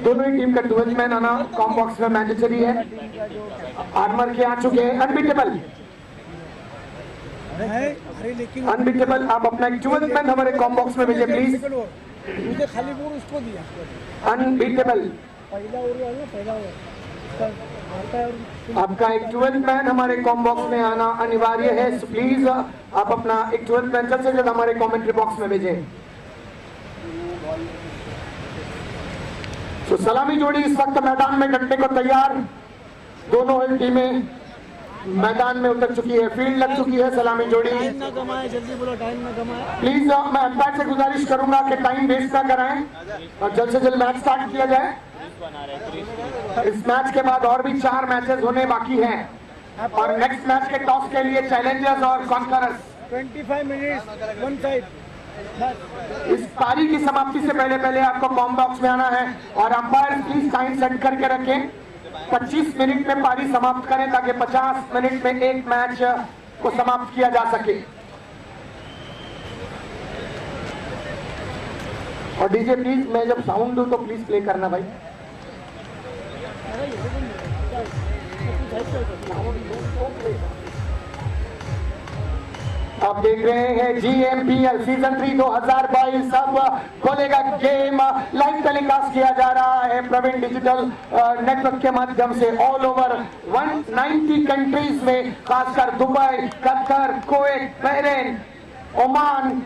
दोनों ही टीम का 12 मैन आना कॉम बॉक्स में मैंडेटरी है। आर्मर के आ चुके हैं अनबीटेबल। अनबीटेबल आप अपना 12 मैन हमारे कॉम बॉक्स में भेजिए प्लीज। मुझे खाली बोल उसको दिया अनबीटेबल पहला ओवर ना पहला आपका एक 12 मैन हमारे कॉम बॉक्स में आना अनिवार्य है। सो प्लीज आप अपना एक 12 मैन जल्द से जल्द हमारे कमेंट्री बॉक्स में भेजें। तो सलामी जोड़ी इस वक्त मैदान में डटने को तैयार। दोनों ही टीमें मैदान में उतर चुकी है, फील्ड लग चुकी है। सलामी जोड़ी टाइम ना गवाएं, जल्दी बोलो टाइम ना गवाएं। प्लीज मैं अंपायर से गुजारिश करूंगा कि टाइम वेस्ट ना कराएं और जल्द से जल्द मैच स्टार्ट किया जाए। इस मैच के बाद और भी 4 मैचेस होने बाकी हैं और नेक्स्ट मैच के टॉस के लिए चैलेंजर्स और कॉन्करर्स 25 मिनट्स वन साइड। इस पारी की समाप्ति से पहले आपको कॉम बॉक्स में आना है और अंपायर प्लीज टाइम सेट करके रखें। 25 मिनट में पारी समाप्त करें ताकि 50 मिनट में एक मैच को समाप्त किया जा सके। और डीजे प्लीज मैं जब साउंड दूं तो प्लीज प्ले करना भाई। आप देख रहे हैं GMPL सीजन 3 2022 सब बोलेगा गेम लाइव टेलीकास्ट किया जा रहा है प्रवीण डिजिटल नेटवर्क के माध्यम से ऑल ओवर 190 कंट्रीज में, खासकर Dubai, Qatar, Kuwait, Bahrain, Oman,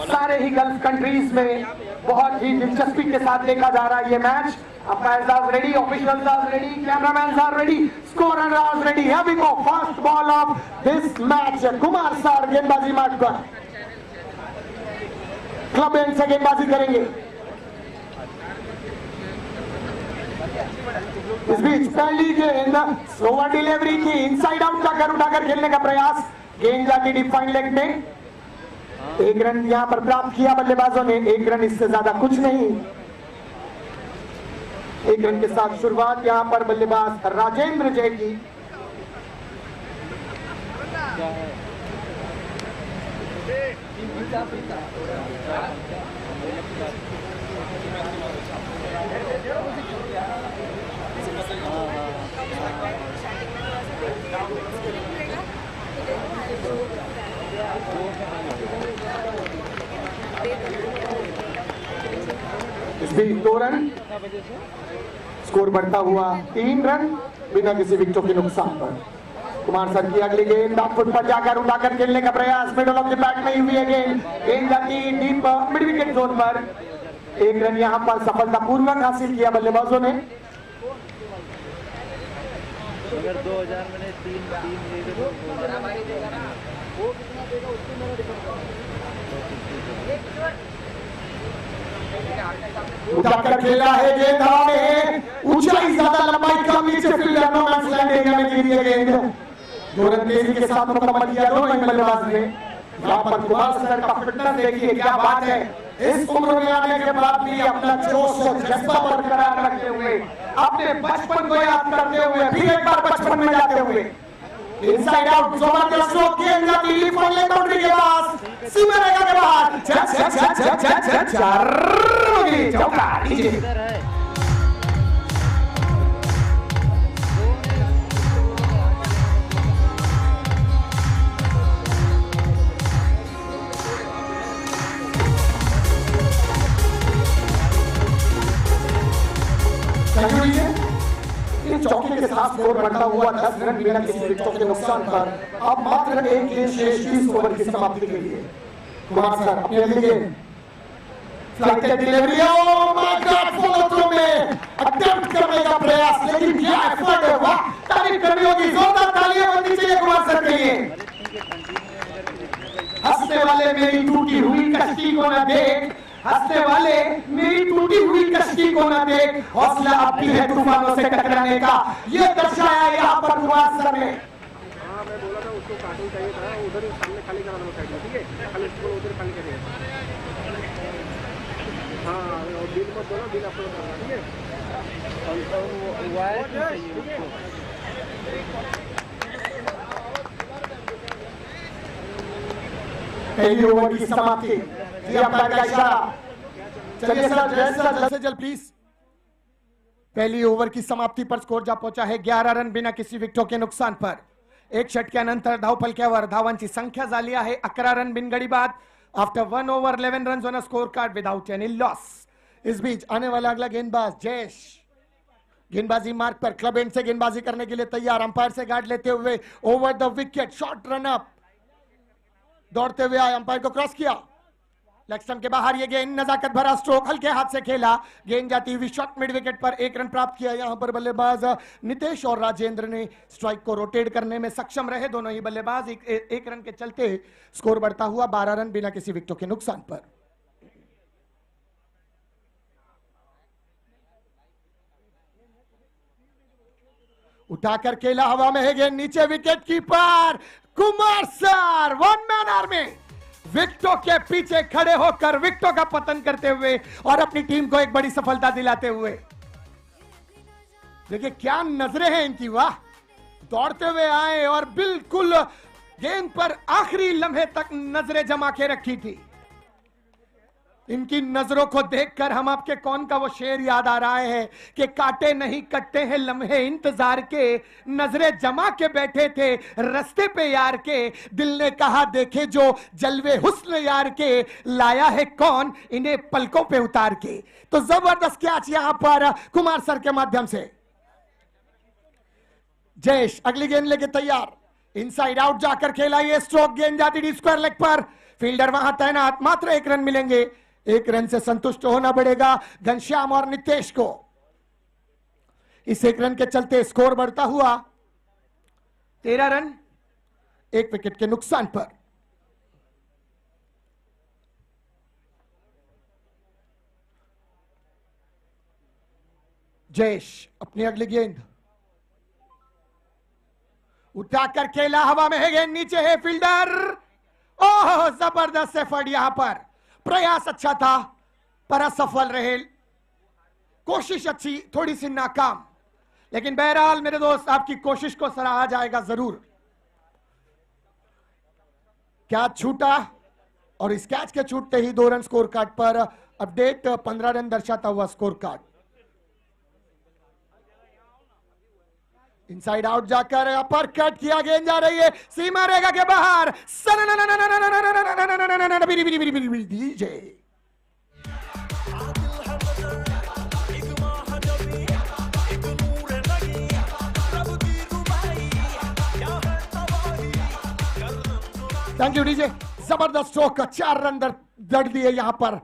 सारे ही गल्फ कंट्रीज में बहुत ही दिलचस्पी के साथ देखा जा रहा है ये match. Umpires are ready, officials are ready, cameramen are ready, scorer are ready. Here we go, first ball of this match. Kumar sir गेंदबाजी मार्क कर क्लब एंड से गेंदबाजी करेंगे। इस बीच पहली गेंद स्लोअर डिलीवरी की इनसाइड आउट जाकर उठाकर खेलने का प्रयास, गेंद जाती डिफाइन लेग में। 1 रन यहां पर प्राप्त किया बल्लेबाजों ने, 1 रन इससे ज्यादा कुछ नहीं। 1 रन के साथ शुरुआत यहां पर बल्लेबाज राजेंद्र जय की। इस बीच 2 रन, स्कोर बढ़ता हुआ 3 रन बिना किसी विकेटों के नुकसान पर। कुमार सर की अगली गेंद फुट पर जाकर उठाकर खेलने का प्रयास, मिडल ऑफ द बैट में ही हुई है गेंद, गेंद जाती डीप मिड विकेट जोन पर। 1 रन यहां पर सफलतापूर्वक हासिल किया बल्लेबाजों ने। अगर 2000 में 3 उठाकर खेला है गेंद हवा में, ऊंचाई ज्यादा लंबाई कम, नीचे fielder no man's land area में गिरी है गेंद। 2 रन तेजी के साथ मुकम्मल किया दोनों ही बल्लेबाज ने। यहाँ पर कुमार सर का फिटनेस देखिए क्या बात है। इस उम्र में आने के बाद भी अपना जोश और जज्बा बरकरार रखते हुए, अपने बचपन को याद करते हुए, फिर एक बार बचपन में जाते हुए इनसाइड आउट जबरदस्त शॉट, गेंद जाती लीफ ऑन लेग बाउंड्री के पास, सीमा रेखा के बाहर, चौका लीजिए। चौके के साथ स्कोर बढ़ता हुआ 10 रन बिना किसी विकेटों के नुकसान पर। अब मात्र 1 गेंद शेष 20 ओवर की समाप्ति के लिए। कुमार सर अपनी अगली गेंद flight delivery, oh my God, follow through में अटेम्प्ट करने का प्रयास, लेकिन क्या एफर्ट है, वाह, तारीफ करनी होगी, जोरदार तालियां बननी चाहिए कुमार सर के लिए। हंसने वाले मेरी टूटी हुई कश्ती को न देख, हंसने वाले मेरी टूटी हुई कश्ती को न देख, हौसला अब भी है तूफानों से टकराने का, ये दर्शाया यहाँ पर कुमार सर ने। हाँ मैं बोला था उसको कार्टून चाहिए था, उधर सामने खाली करा दो साइड में, ठीक है, खाली उसको उधर खाली करिए। हाँ और बिल मत बोलो, बिल अपलोड करना, ठीक है। वायर चाहिए उसको। पहली ओवर की समाप्ति, जी अंपायर का इशारा। चलिए सर, जल्द से जल्द प्लीज पहली ओव्हर की समाप्ती पर स्कोर जा पहुंचा है 11 रन बिना किसी विकेटों के नुकसान पर. एक षटक्यानंतर धावफलक्यावर धावांची संख्या झाली आहे 11 रन बिनगडी बाद. After 1 over 11 run on a score card without any loss. इस बीच आने वाला अगला गेंदबाज जयेश गेंदबाजी मार्ग पर क्लब एंड से गेंदबाजी करने के लिए तैयार. अंपायर से गार्ड लेते हुए over the wicket short run up दौड़ते हुए आए. अंपायर को क्रॉस किया. लेग स्टंप के बाहर ये गेंद नजाकत भरा स्ट्रोक हल्के हाथ से खेला. गेंद जाती हुई शॉट मिड विकेट पर 1 रन प्राप्त किया. यहां पर बल्लेबाज नितेश और राजेंद्र ने स्ट्राइक को रोटेट करने में सक्षम रहे. दोनों ही बल्लेबाज एक रन के चलते स्कोर बढ़ता हुआ 12 रन बिना किसी विकेटों के नुकसान पर. उठाकर खेला हवा में है गेंद नीचे wicket keeper Kumar sir 1 man army विकेटों के पीछे खड़े होकर विकेटों का पतन करते हुए और अपनी टीम को एक बड़ी सफलता दिलाते हुए. देखिए क्या नजरें हैं इनकी. वाह, दौड़ते हुए आए और बिल्कुल गेंद पर आखिरी लम्हे तक नजरें जमा के रखी थी. इनकी नजरों को देखकर हम आपके कौन का वो शेर याद आ रहा है कि काटे नहीं कटते हैं लम्हे इंतजार के. नजरें जमा के बैठे थे रास्ते पे यार के. दिल ने कहा देखे जो जलवे हुस्न यार के. लाया है कौन इन्हें पलकों पे उतार के. तो जबरदस्त कैच यहां पर कुमार सर के माध्यम से. जयेश अगली गेंद लेके तैयार. इनसाइड आउट जाकर खेला. ये स्ट्रोक गेंद जाती डी स्क्वायर लेग पर. फील्डर वहां तैनात. मात्र 1 रन मिलेंगे. 1 रन से संतुष्ट होना पड़ेगा घनश्याम और नितेश को. इस 1 रन के चलते स्कोर बढ़ता हुआ 13 रन 1 विकेट के नुकसान पर. जयेश अपनी अगली गेंद उठाकर खेला. हवा में है गेंद नीचे है फील्डर. ओह जबरदस्त एफर्ट यहां पर. प्रयास अच्छा था पर असफल रहे. कोशिश अच्छी थोड़ी सी नाकाम. लेकिन बहरहाल मेरे दोस्त आपकी कोशिश को सराहा जाएगा जरूर. कैच छूटा और इस कैच के छूटते ही 2 रन स्कोर कार्ड पर. अपडेट 15 रन दर्शाता हुआ स्कोर कार्ड. इनसाइड आउट जाकर अपर कट किया. गेंद जा रही है सीमा रेखा के बाहर. DJ thank you DJ. जबरदस्त स्ट्रोक. 4 रन दड़ दिए यहां पर.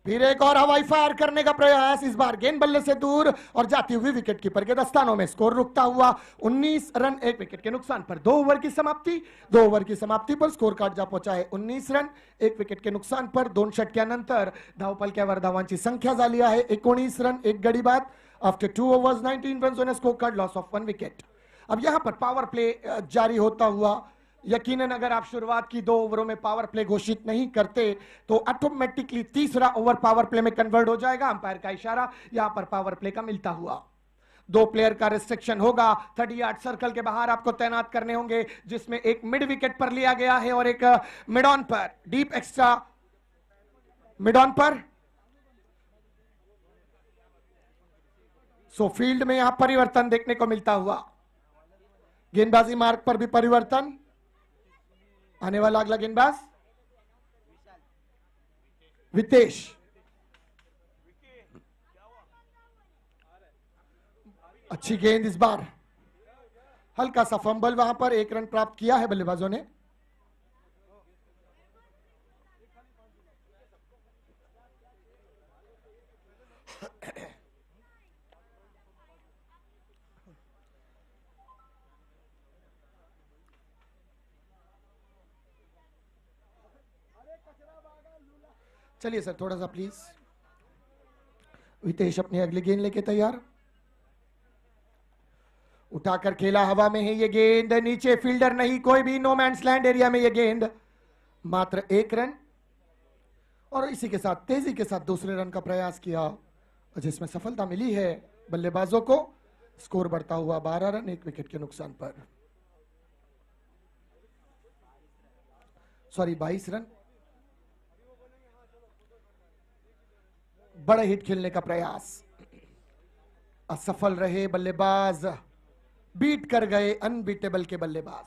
फिर एक और हवाई फायर करने का प्रयास. इस बार गेंद बल्ले से दूर और जाती हुई विकेट कीपर के दस्तानों में. स्कोर रुकता हुआ 19 रन 1 विकेट के नुकसान पर. 2 ओवर की समाप्ति. 2 ओवर की समाप्ती पर स्कोर कार्ड जा पहुंचा है 19 रन 1 विकेट के नुकसान पर. 2 षटक्यानंतर धावफलक्यावर धावांची संख्या झाली आहे 19 रन 1 गडी बाद. After 2 overs 19 run on score card loss of 1 wicket. अब यहां पर पावर प्ले जारी होता हुआ. यकीनन अगर आप शुरुआत की 2 ओवरों में पावर प्ले घोषित नहीं करते तो ऑटोमेटिकली तीसरा ओवर पावर प्ले में कन्वर्ट हो जाएगा. अंपायर का इशारा यहां पर पावर प्ले का मिलता हुआ. 2 प्लेयर का रिस्ट्रिक्शन होगा. 30 यार्ड सर्कल के बाहर आपको तैनात करने होंगे जिसमें एक मिड विकेट पर लिया गया है और एक मिड ऑन पर. डीप एक्स्ट्रा मिड ऑन पर. सो फील्ड में यहां परिवर्तन देखने को मिलता हुआ. गेंदबाजी मार्ग पर भी परिवर्तन. आने वाला अगला गेंदबाज वितेश. अच्छी गेंद इस बार. हल्का सा फंबल वहां पर. 1 रन प्राप्त किया है बल्लेबाजों ने. चलिए सर थोड़ा सा प्लीज. वितेश अपनी अगली गेंद लेके तैयार. उठाकर खेला. हवा में है ये गेंद नीचे. फील्डर नहीं कोई भी. नो मैन्स लैंड एरिया में ये गेंद. मात्र 1 रन और इसी के साथ तेजी के साथ दूसरे रन का प्रयास किया जिसमें सफलता मिली है बल्लेबाजों को. स्कोर बढ़ता हुआ 12 रन 1 विकेट के नुकसान पर. Sorry 22 run. बड़ा हिट खेलने का प्रयास. असफल रहे बल्लेबाज, बीट कर गए अनबीटेबल के बल्लेबाज।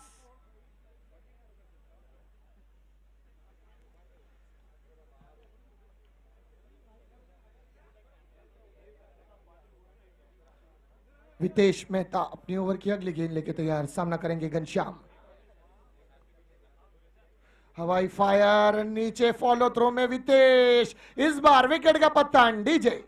वितेश मेहता अपनी ओवर की अगली गेंद लेके तैयार, सामना करेंगे घनश्याम। हवाई फायर, नीचे फॉलो थ्रो में वितेश, इस बार विकेट का पत्तन डीजे।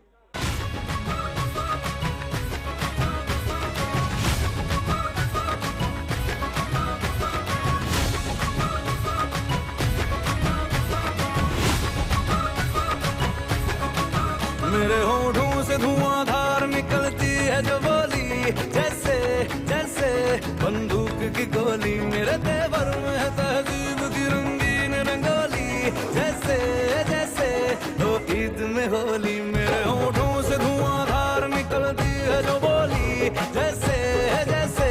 मेरे होठों से धुआंधार निकलती है जो बोली, जैसे जैसे बंदूक की गोली। मेरे तेवर में है तहजीब की रंगीन रंगोली, जैसे जैसे हो ईद में होली। मेरे होठों से धुआंधार निकलती है जो बोली, जैसे जैसे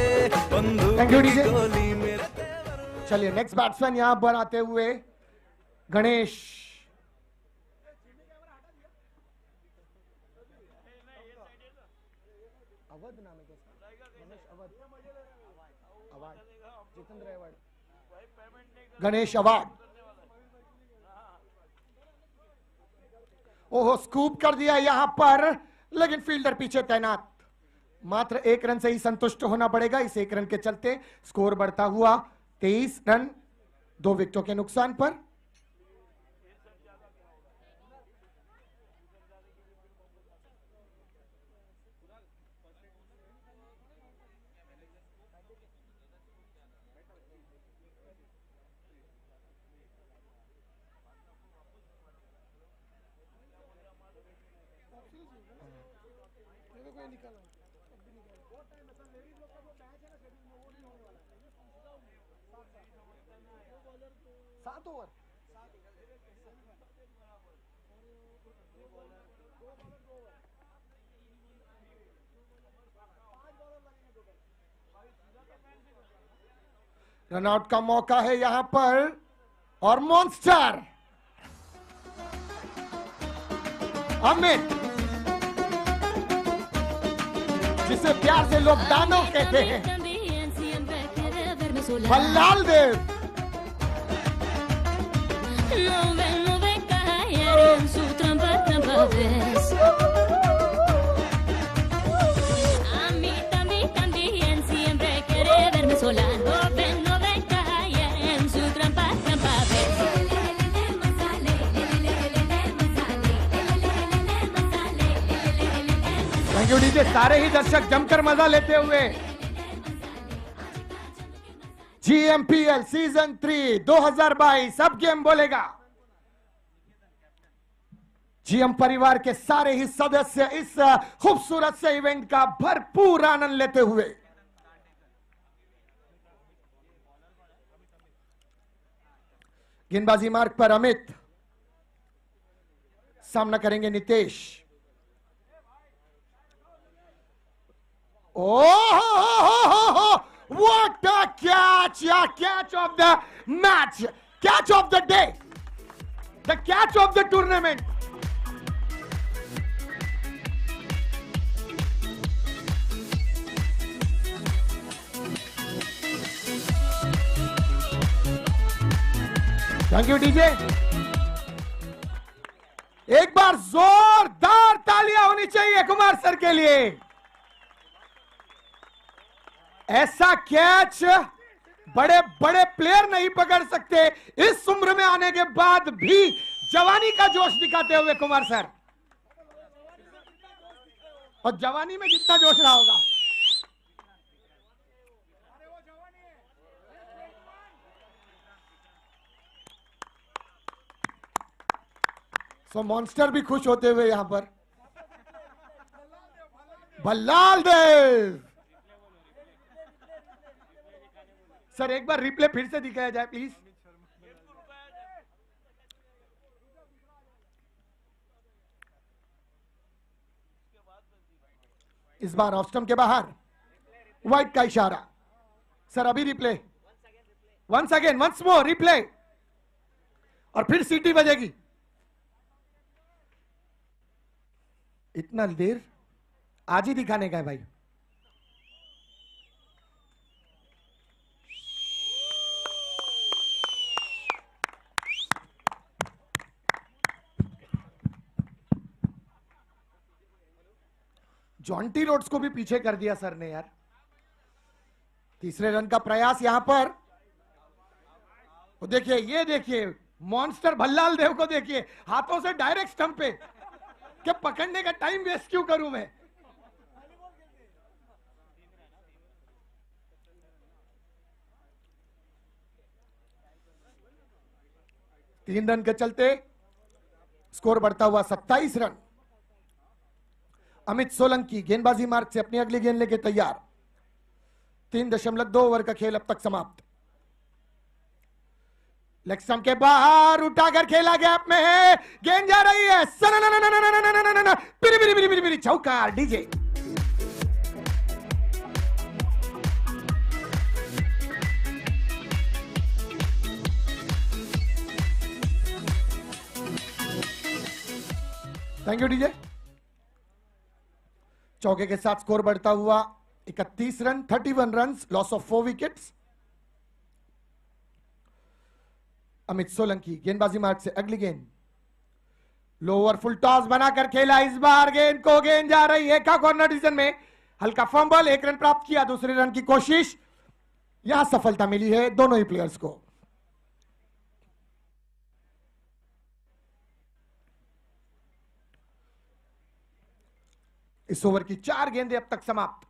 बंदूक की गोली। मेरे तेवर। चलिए नेक्स्ट बैट्समैन यहां पर आते हुए गणेश। अवध नाम है गणेश अवार्ड। ओहो, स्कूप कर दिया यहां पर, लेकिन फील्डर पीछे तैनात। मात्र 1 रन से ही संतुष्ट होना पड़ेगा। इस 1 रन के चलते स्कोर बढ़ता हुआ 23 रन 2 विकेटों के नुकसान पर। सात ओवर रनआउट का मौका है यहां पर, और मॉन्स्टर अमित, जिसे प्यार से लोग दानव कहते हैं, Ballal Dev. Thank you DJ. सारे ही दर्शक जमकर मजा लेते हुए GMPL सीजन 3 2022 अब गेम बोलेगा। GM परिवार के सारे ही सदस्य इस खूबसूरत से इवेंट का भरपूर आनंद लेते हुए गेंदबाजी मार्ग पर अमित, सामना करेंगे Nitesh. Oh, what a catch! Yeah, catch of the match, catch of the day, the catch of the tournament. Thank you, DJ. एक बार जोरदार तालियां होनी चाहिए कुमार सर के लिए। ऐसा कैच बड़े बड़े प्लेयर नहीं पकड़ सकते। इस उम्र में आने के बाद भी जवानी का जोश दिखाते हुए कुमार सर, और जवानी में कितना जोश रहा होगा। सो मॉन्स्टर भी खुश होते हुए यहां पर, बल्लाल देव। सर एक बार रिप्ले फिर से दिखाया जाए प्लीज। इस बार ऑफ स्टंप के बाहर, वाइट का इशारा। सर अभी replay, once again, once more replay, और फिर सीटी बजेगी। इतना देर आज ही दिखाने का है भाई। जॉन्टी रोड्स को भी पीछे कर दिया सर ने यार। तीसरे रन का प्रयास यहां पर। देखिए, ये देखिए मॉन्स्टर भल्लाल देव को देखिए, हाथों से डायरेक्ट स्टंप पे। क्या पकड़ने का टाइम वेस्ट क्यों करूं मैं। तीन रन के चलते स्कोर बढ़ता हुआ 27 रन। अमित सोलंकी गेंदबाजी मार्ग से अपनी अगली गेंद लेके तैयार। 3.2 ओवर का खेल अब तक समाप्त। लेग स्टंप के बाहर उठाकर खेला गैप में है, गेंद जा रही है पिरी चौका। DJ thank you DJ. चौके के साथ स्कोर बढ़ता हुआ 31 run, 31 run, loss of 4 wickets. Amit Solanki गेंदबाजी मार्ग से अगली गेंद। लोअर फुल टॉस बनाकर खेला इस बार गेंद को, गेंद जा रही है का कॉर्नर डिवीजन में। हल्का फंबल, 1 रन प्राप्त किया। दूसरे रन की कोशिश, यहां सफलता मिली है दोनों ही प्लेयर्स को। इस ओवर की 4 गेंदें अब तक समाप्त।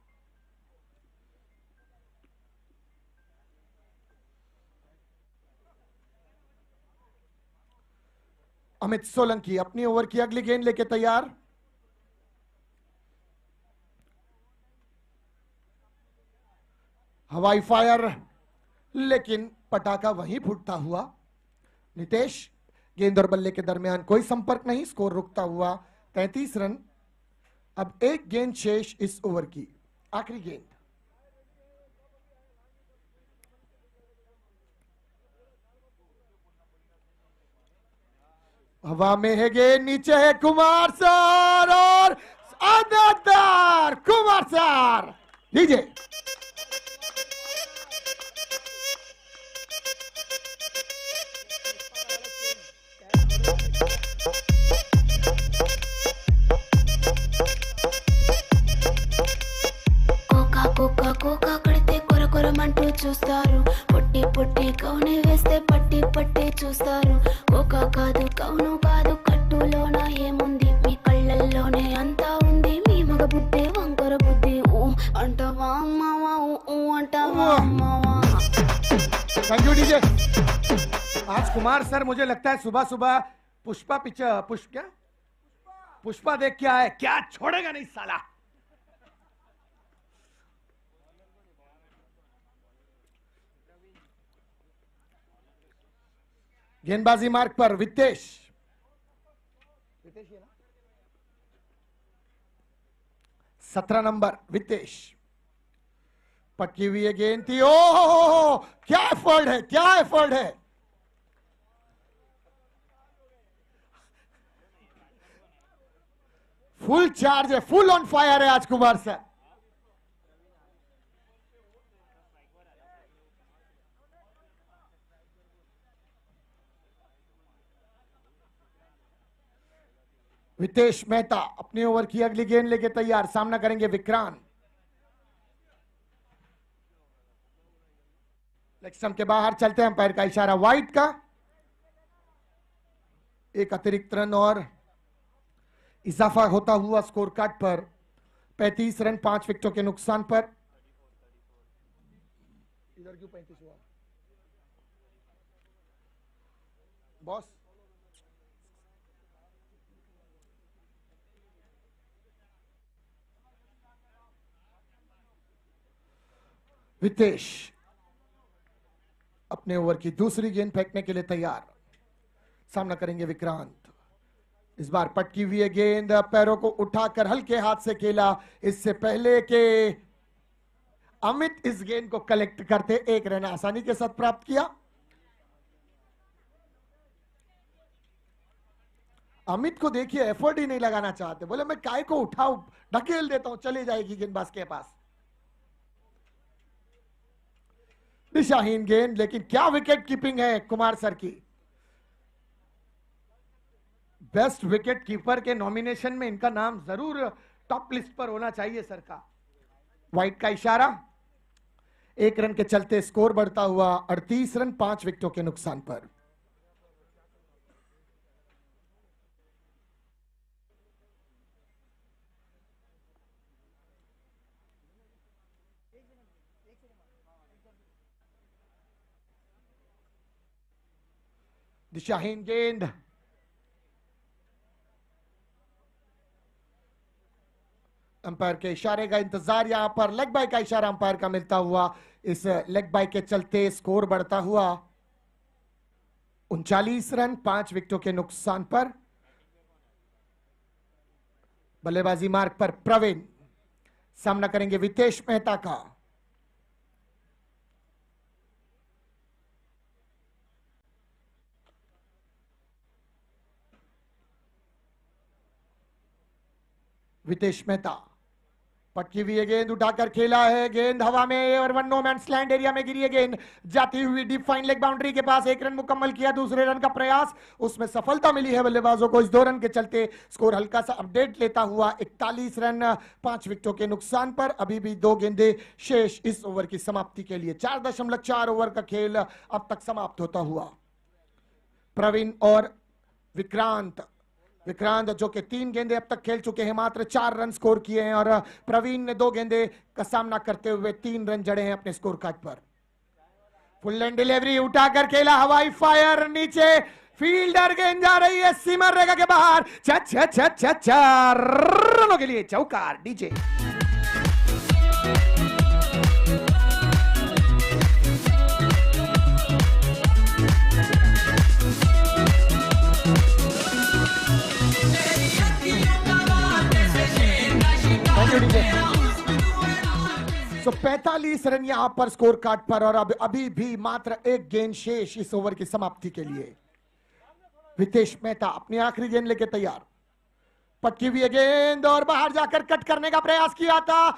अमित सोलंकी अपनी ओवर की अगली गेंद लेके तैयार। हवाई फायर, लेकिन पटाखा वहीं फूटता हुआ। नितेश, गेंद और बल्ले के दरमियान कोई संपर्क नहीं, स्कोर रुकता हुआ 33 रन। अब 1 गेंद शेष इस ओवर की, आखिरी गेंद। हवा में है गेंद, नीचे है कुमार सर और अंदर कुमार सर। लीजिए కోకా కడితే కొరకొరమంటూ చూస్తారు, పొట్టి పొట్టి కౌని వేస్తే పట్టి పట్టి చూస్తారు. కోకా కాదు కౌను కాదు, కట్టులోన ఏముంది, మీ కళ్ళల్లోనే అంతా ఉంది, మీ మగ బుద్ధి వంకర బుద్ధి. ఊ అంటావా అమ్మావా, ఊ అంటావా అమ్మావా. Thank you DJ. आज कुमार सर मुझे लगता है सुबह सुबह पुष्पा देख के आए, क्या छोड़ेगा नहीं साला। गेंदबाजी मार्ग पर वितेश है ना, 17 नंबर वितेश। पटकी हुई है गेंद थी। ओ क्या एफर्ट है, क्या एफर्ट है। फुल चार्ज है, फुल ऑन फायर है आज कुमार सर। वितेश मेहता अपने ओवर की अगली गेंद लेके तैयार, सामना करेंगे विक्रांत। लेग स्टंप के बाहर चलते हैं, अंपायर का इशारा वाइड का। एक अतिरिक्त रन और इजाफा होता हुआ स्कोर कार्ड पर 35 रन 5 विकेटों के नुकसान पर। इधर क्यों 35 हुआ बॉस। वितेश अपने ओवर की दूसरी गेंद फेंकने के लिए तैयार, सामना करेंगे विक्रांत। इस बार पटकी हुई है गेंद, पैरों को उठाकर हल्के हाथ से खेला। इससे पहले के अमित इस गेंद को कलेक्ट करते 1 रन आसानी के साथ प्राप्त किया। अमित को देखिए एफर्ट ही नहीं लगाना चाहते, बोले मैं काय को उठाऊं, ढकेल देता हूं, चली जाएगी गेंदबाज के पास। दिशाहीन गेंद, लेकिन क्या विकेट कीपिंग है कुमार सर की। बेस्ट विकेट कीपर के नॉमिनेशन में इनका नाम जरूर टॉप लिस्ट पर होना चाहिए सर का। वाइट का इशारा, 1 रन के चलते स्कोर बढ़ता हुआ 38 रन 5 विकेटों के नुकसान पर। दिशाहीन गेंद, अंपायर के इशारे का इंतजार, यहां पर लेग बाय का इशारा अंपायर का मिलता हुआ, इस लेग बाय के चलते स्कोर बढ़ता हुआ 39 रन 5 विकेटों के नुकसान पर। बल्लेबाजी मार्ग पर प्रवीण सामना करेंगे वितेश मेहता का। वितेश मेहता पटकी हुई है गेंद, उठाकर खेला है, गेंद हवा में और 1 नो मैन्स लैंड एरिया में गिरी है गेंद, जाती हुई डीप फाइन लेग बाउंड्री के पास। 1 रन मुकम्मल किया, दूसरे रन का प्रयास, उसमें सफलता मिली है बल्लेबाजों को। इस 2 रन के चलते स्कोर हल्का सा अपडेट लेता हुआ 41 रन 5 विकेटों के नुकसान पर। अभी भी 2 गेंदें शेष इस ओवर की समाप्ति के लिए। 4.4 ओवर का खेल अब तक समाप्त होता हुआ। प्रवीण और विक्रांत जो कि 3 गेंदे अब तक खेल चुके हैं, मात्र 4 रन स्कोर किए हैं, और प्रवीण ने 2 गेंदे का सामना करते हुए 3 रन जड़े हैं अपने स्कोर कार्ड पर। फुल लेंथ डिलीवरी, उठाकर खेला, हवाई फायर, नीचे फील्डर, गेंद जा रही है सीमा रेखा के बाहर। 4 रनों के लिए चौकार डीजे। So, 45 रन यहां पर स्कोर कार्ड पर, और अब अभी भी मात्र 1 गेंद शेष इस ओवर की समाप्ति के लिए। वितेश मेहता अपनी आखिरी गेंद लेके तैयार, पटकी हुई गेंद और बाहर जाकर कट करने का प्रयास किया था,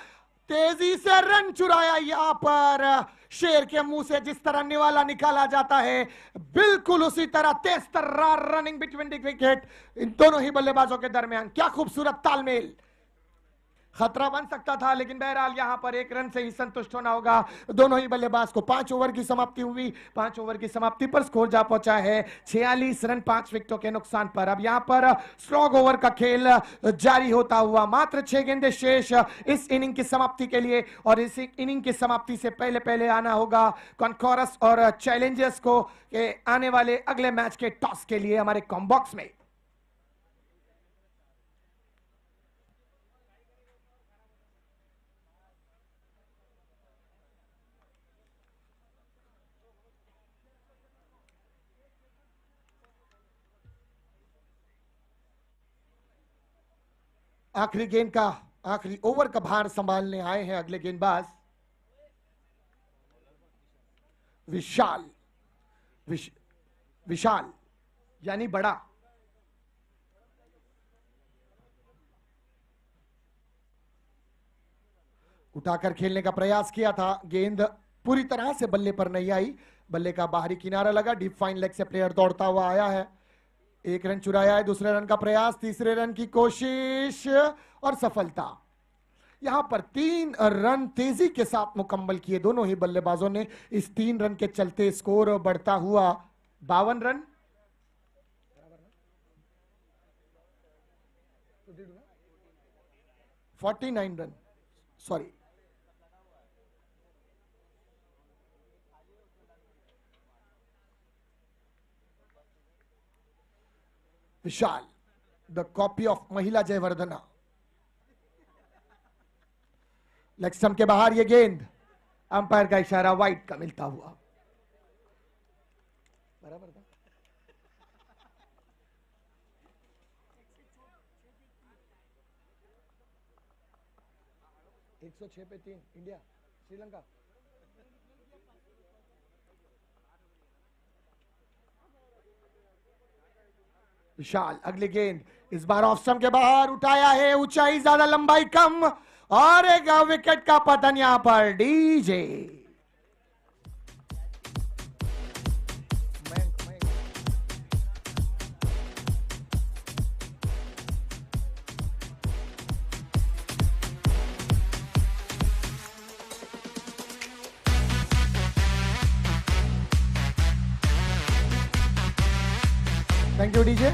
तेजी से रन चुराया। यहां पर शेर के मुंह से जिस तरह निवाला निकाला जाता है, बिल्कुल उसी तरह तेज तर्रार रनिंग बिटवीन द विकेट इन दोनों ही बल्लेबाजों के दरमियान। क्या खूबसूरत तालमेल, खतरा बन सकता था, लेकिन बहरहाल यहां पर 1 रन से ही संतुष्ट होना होगा दोनों ही बल्लेबाज को। 5 ओवर की समाप्ति हुई, 5 ओवर की समाप्ति पर स्कोर जा पहुंचा है 46 रन 5 विकेटों के नुकसान पर। अब यहां पर स्लॉग ओवर का खेल जारी होता हुआ, मात्र 6 गेंदें शेष इस इनिंग की समाप्ति के लिए, और इस इनिंग की समाप्ति से पहले आना होगा कॉन्कोरस और चैलेंजर्स को के आने वाले अगले मैच के टॉस के लिए हमारे कॉम्बॉक्स में। आखिरी गेंद का, आखिरी ओवर का भार संभालने आए हैं अगले गेंदबाज विशाल यानी बड़ा। उठाकर खेलने का प्रयास किया था, गेंद पूरी तरह से बल्ले पर नहीं आई, बल्ले का बाहरी किनारा लगा, डीप फाइन लेग से प्लेयर दौड़ता हुआ आया है। 1 रन चुराया है, दूसरे रन का प्रयास, तीसरे रन की कोशिश और सफलता। यहां पर 3 रन तेजी के साथ मुकम्मल किए दोनों ही बल्लेबाजों ने। इस 3 रन के चलते स्कोर बढ़ता हुआ 52 run 49 run, sorry Vishal, the copy of Mahela Jayawardene. Leg stump के बाहर ये गेंद, अंपायर का इशारा वाइड का मिलता हुआ। बराबर था। एक 106 पे 3 इंडिया श्रीलंका। विशाल अगली गेंद इस बार ऑफ स्टंप के बाहर उठाया है, ऊंचाई ज्यादा लंबाई कम और एक विकेट का पतन यहां पर DJ. Thank you DJ.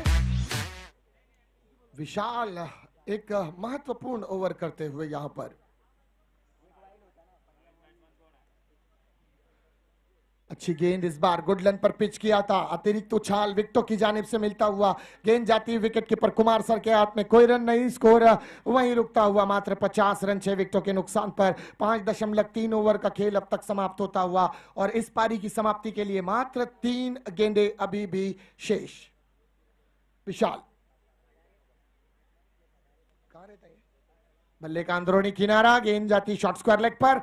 Vishal एक महत्वपूर्ण ओवर करते हुए यहां पर अच्छी गेंद इस बार गुडलन पर पिच किया था, अतिरिक्त उछाल विकेटों की जानिब से मिलता हुआ गेंद जाती विकेट कीपर कुमार सर के हाथ में, कोई रन नहीं, स्कोर वहीं रुकता हुआ मात्र 50 रन 6 विकेटों के नुकसान पर 5.3 ओवर का खेल अब तक समाप्त होता हुआ और इस पारी की समाप्ति के लिए मात्र 3 गेंदें अभी भी शेष। विशाल बल्ले का अंदरूनी किनारा, गेंद जाती शॉर्ट स्क्वायर लेग पर,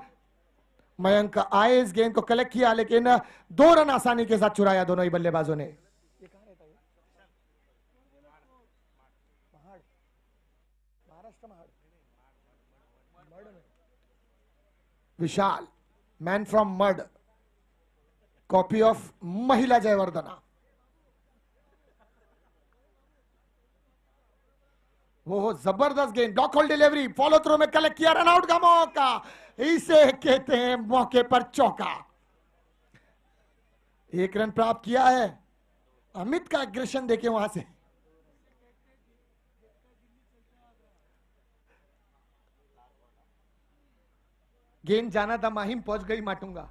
मयंक आए इस गेंद को कलेक्ट किया लेकिन 2 रन आसानी के साथ चुराया दोनों ही बल्लेबाजों ने। Vishal man from mud, copy of Mahela Jayawardene. वो जबरदस्त गेंद, block hole delivery, follow through में कलेक्ट किया, रन आउट का मौका, इसे कहते हैं मौके पर चौका। 1 रन प्राप्त किया है, अमित का एग्रेशन देखे वहां से। गेंद जाना था, माहिम पहुंच गई माटूंगा।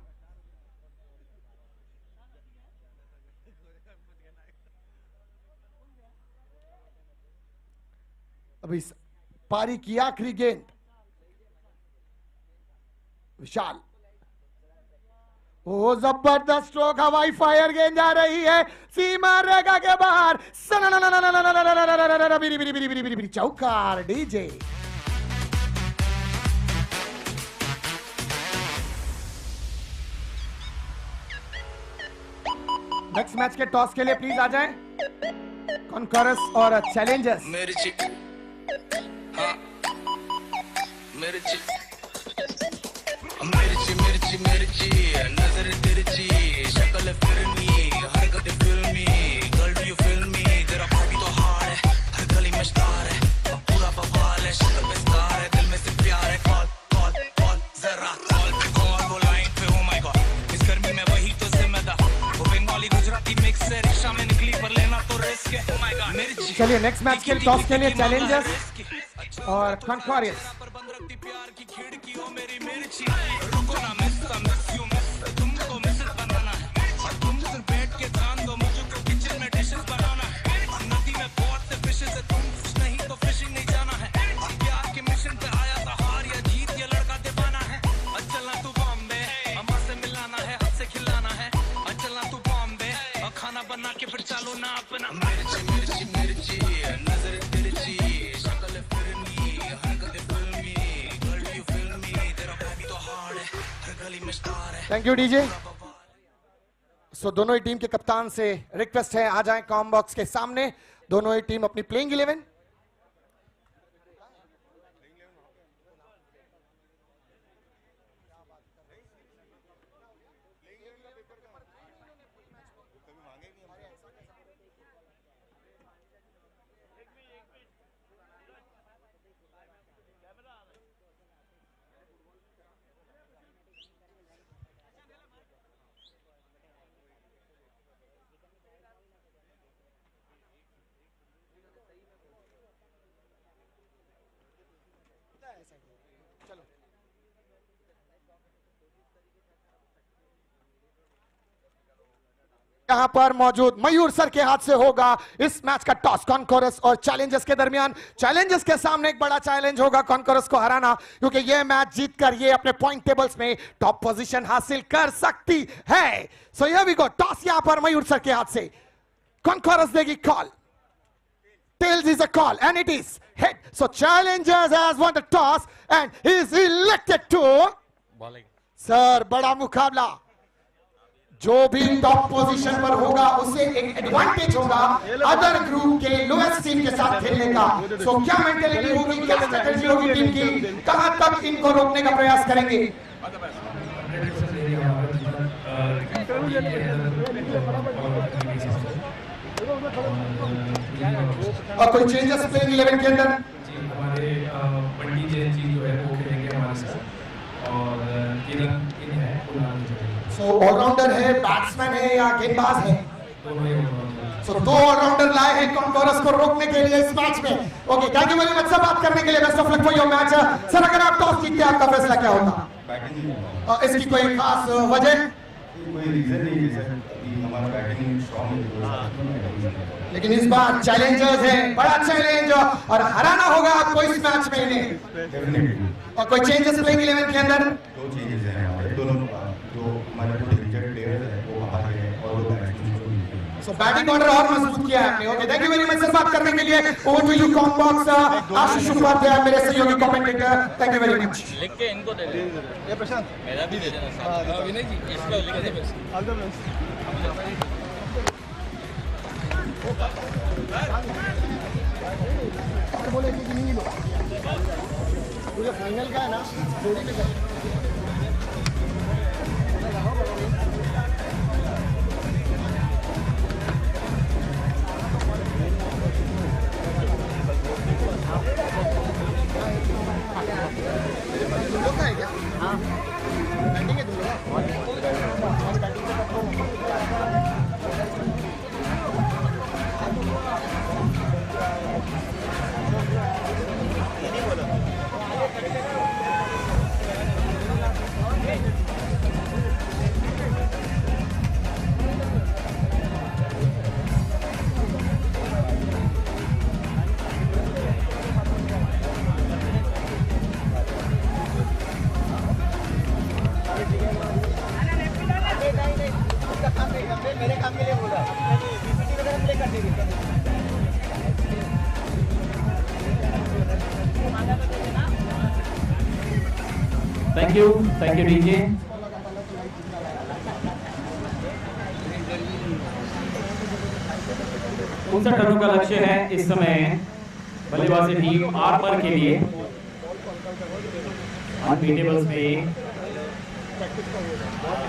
अब इस पारी की आखिरी गेंद, विशाल, ओ जबरदस्त स्ट्रोक, हवाई फायर गेंद जा रही है सीमा रेखा के बाहर, चौकार डीजे। नेक्स्ट मैच के टॉस के लिए प्लीज आ जाएं कॉन्कोरस और चैलेंजर्स। मिर्ची मिर्ची मिर्ची नजर तिरछी, शक्ल फिल्मी, हरकत फिल्मी, girl do you feel me, तेरा बॉडी तो हार्ड है, हर गली में स्टार है, अब पूरा बवाल है, शक्ल में स्टार है, दिल में से प्यार है, कॉल कॉल कॉल जरा कॉल पे कॉल, वो लाइन पे, ओ माय गॉड इस गर्मी में वही तो जिम्मेदार, वो बंगाली गुजराती मिक्स है, रिक्शा में निकली पर लेना तो रिस्क है, ओ माय गॉड मिर्ची। चलिए नेक्स्ट मैच के टॉस के लिए चैलेंजर्स और कॉन्कोरस। प्यार की खिड़कियों मेरी मिर्ची, रुको ना मिस यू मिस, तुमको मिस बनाना है और तुम सिर्फ बैठ के ध्यान दो, मुझको किचन में डिशेस बनाना है, नदी में बहुत से फिशेस है, तुम फिश नहीं तो फिशिंग नहीं जाना है, प्यार के मिशन पे आया था, हार या जीत ये लड़का दीवाना है, चलना तू बॉम्बे, अम्मा से मिलाना है, हाथ से खिलाना है, चलना तू बॉम्बे, खाना बना के फिर चलो ना अपना, मिर्ची मिर्ची मिर्ची नजर तिरछी, शक्ल फिल्मी, हरकत फिल्मी, girl do you feel me, तेरा बॉडी तो हार्ड है, हर गली में स्टार है। Thank you DJ. सो दोनों ही टीम के कप्तान से रिक्वेस्ट है आ जाएं कॉम बॉक्स के सामने, दोनों ही टीम अपनी प्लेइंग 11। यहां पर मौजूद मयूर सर के हाथ से होगा इस मैच का टॉस कॉन्कोरस और चैलेंजर्स के दरमियान। चैलेंजर्स के सामने एक बड़ा चैलेंज होगा कॉन्कोरस को हराना, क्योंकि यह मैच जीतकर ये अपने पॉइंट टेबल्स में टॉप पोजीशन हासिल कर सकती है। So here we go, toss यहां पर मयूर सर के हाथ से, कॉन्कोरस देगी call, tails is a call and it is hit. So challengers has won the toss and is elected to bowling. Sir, बड़ा मुकाबला, जो भी टॉप पोजीशन पर होगा उसे एक एडवांटेज होगा अदर ग्रुप के लोएस्ट टीम के साथ खेलने का। सो क्या मेंटेलिटी होगी, क्या स्ट्रेटजी होगी टीम की, कहां तक इनको रोकने का प्रयास करेंगे? और कोई चेंजेस प्लेइंग 11 के अंदर? हमारे पंडित जी जो है वो खेलेंगे हमारे साथ और किरण है। सो ऑलराउंडर है, बैट्समैन है या गेंदबाज है? सो दो ऑलराउंडर लाए हैं कॉन्कोरस को रोकने के लिए इस मैच में। Okay, thank you very much sir, बात करने के लिए। Best of luck for your match sir. अगर आप टॉस जीतते आपका फैसला क्या होगा? इसकी कोई खास वजह? कोई रीजन नहीं है सर कि हमारा बैटिंग स्ट्रांग है, लेकिन इस बार चैलेंजर्स है, बड़ा चैलेंज और हराना होगा आपको इस मैच में इन्हें। डेफिनेटली। और कोई चेंजेस प्लेइंग 11 के अंदर? दो चेंजेस हैं हमारे, दोनों जो हमारे जो रिजेक्ट प्लेयर्स हैं वो आ रहे हैं और वो बैटिंग सो बैटिंग ऑर्डर और मजबूत किया है आपने। Okay, thank you very much sir, बात करने के लिए। ओवर टू यू कॉम्बॉक्स आशीष उपाध्याय, मेरे सहयोगी commentator. Thank you very much. लिख के इनको दे दे। ये प्रशांत मेरा भी दे देना। विनय जी इसको लिख दे बस। All the best. बोले कि नहीं लो मुझे फाइनल का है ना, जोड़ी में मेरे काम के लिए बोला बीपीटी वगैरह प्ले कर देंगे। Thank you DJ. 59 रनों का लक्ष्य है इस समय बल्लेबाजी टीम आर्मर के लिए। अनबीटेबल्स में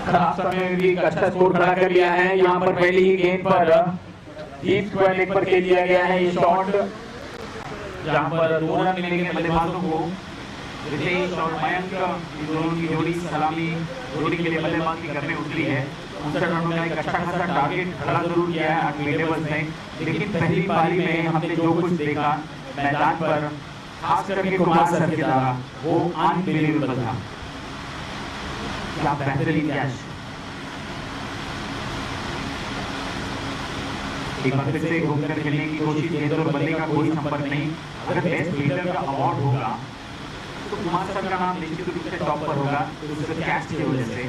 खराब समय में भी अच्छा स्कोर खड़ा कर लिया है। यहाँ पर पहली ही गेंद पर डीप स्क्वायर लेग पर खेल दिया गया है ये शॉट, जहाँ पर 2 रन मिलेंगे बल्लेबाजों को। रितेश और मयंक दोनों की जोड़ी सलामी जोड़ी के लिए बल्लेबाजी करने उतरी है। 59 रनों का एक अच्छा खासा टारगेट खड़ा जरूर किया है अनबीटेबल्स ने, लेकिन पहली पारी में हमने जो कुछ देखा मैदान पर, खास करके कुमार सर के द्वारा, वो अनबिलीवेबल था। क्या बेहतरीन कैच। एक बार फिर से घूमकर खेलने की कोशिश, गेंद और बल्ले का कोई संपर्क नहीं। अगर बेस्ट फील्डर का अवार्ड होगा तो कुमार सर का नाम निश्चित रूप से टॉप पर होगा, उसके कैच की वजह से।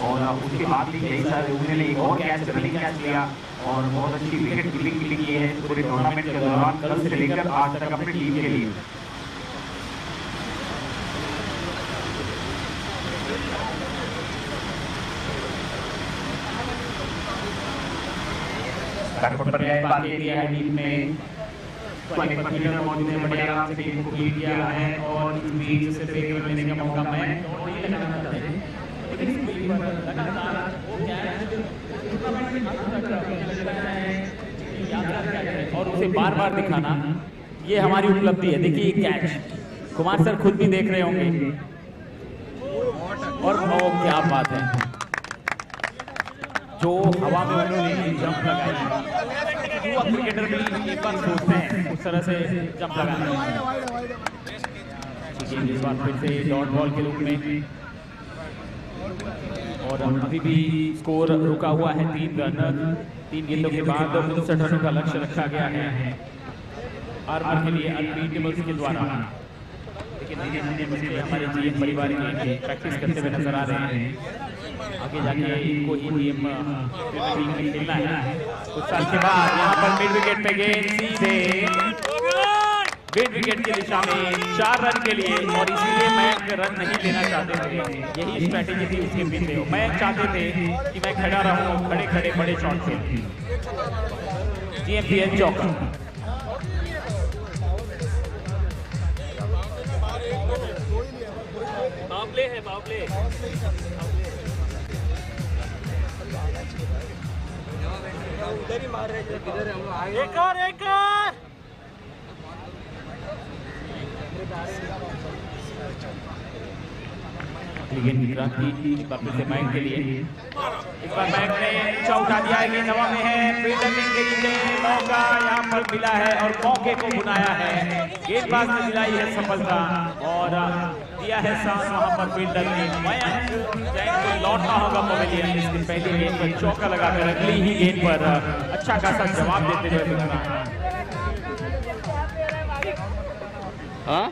और उसके बाद भी कई सारे उन्होंने एक और कैच रनिंग कैच लिया और बहुत अच्छी विकेट कीपिंग की है पूरे टूर्नामेंट के दौरान, कल से लेकर आज तक अपनी टीम के लिए। बैकफुट पर बात किया है टीम में, एक बार फील्डर मौजूद है, बड़े आराम से टीम को फील्ड किया है और बीच से फेंक लेने का मौका मैं और उसे बार बार दिखाना, ये हमारी उपलब्धि है। देखिए कैच कुमार सर खुद भी देख रहे होंगे और क्या बात है, जो हवा में उन्होंने जंप लगाया, क्रिकेटर भी एक बार सोचते हैं उस तरह से जंप लगाना। इस बार फिर से डॉट बॉल के रूप में और अभी भी स्कोर रुका हुआ है 3 रन। 3 गेंदों के बाद 59 रनों का लक्ष्य रखा गया है आर्मर के लिए अनबीटेबल्स के द्वारा। लेकिन धीरे-धीरे हमारे जीएम परिवार के प्रैक्टिस करते हुए नजर आ रहे हैं। आगे जाके इनको ही टीम में खेलना है। कुछ साल के बाद यहाँ पर मिड विकेट पे गेंद सीधे मिड विकेट की दिशा में 4 रन के लिए, और इसीलिए मयंक रन नहीं लेना चाहते थे। यही स्ट्रैटेजी थी उसके पीछे। मयंक चाहते थे कि मैं खड़ा रहूं, खड़े खड़े बड़े शॉट से। GMPL चौका। बावले है, बावले। उधर ही मार रहे हैं, इधर हम लोग आगे। एक और मयंक के लिए इस बार मयंक ने चौका दिया है, गेंद हवा में है, फील्डर के लिए मौका यहाँ पर मिला है और मौके को बुलाया है। गेंदबाज ने दिलाई है सफलता और दिया है साथ वहां पर फील्डर ने। मयंक को लौटना होगा पवेलियन। इसकी पहली गेंद पर चौका लगाकर अगली ही गेंद पर अच्छा खासा जवाब देते हुए दिखना। हाँ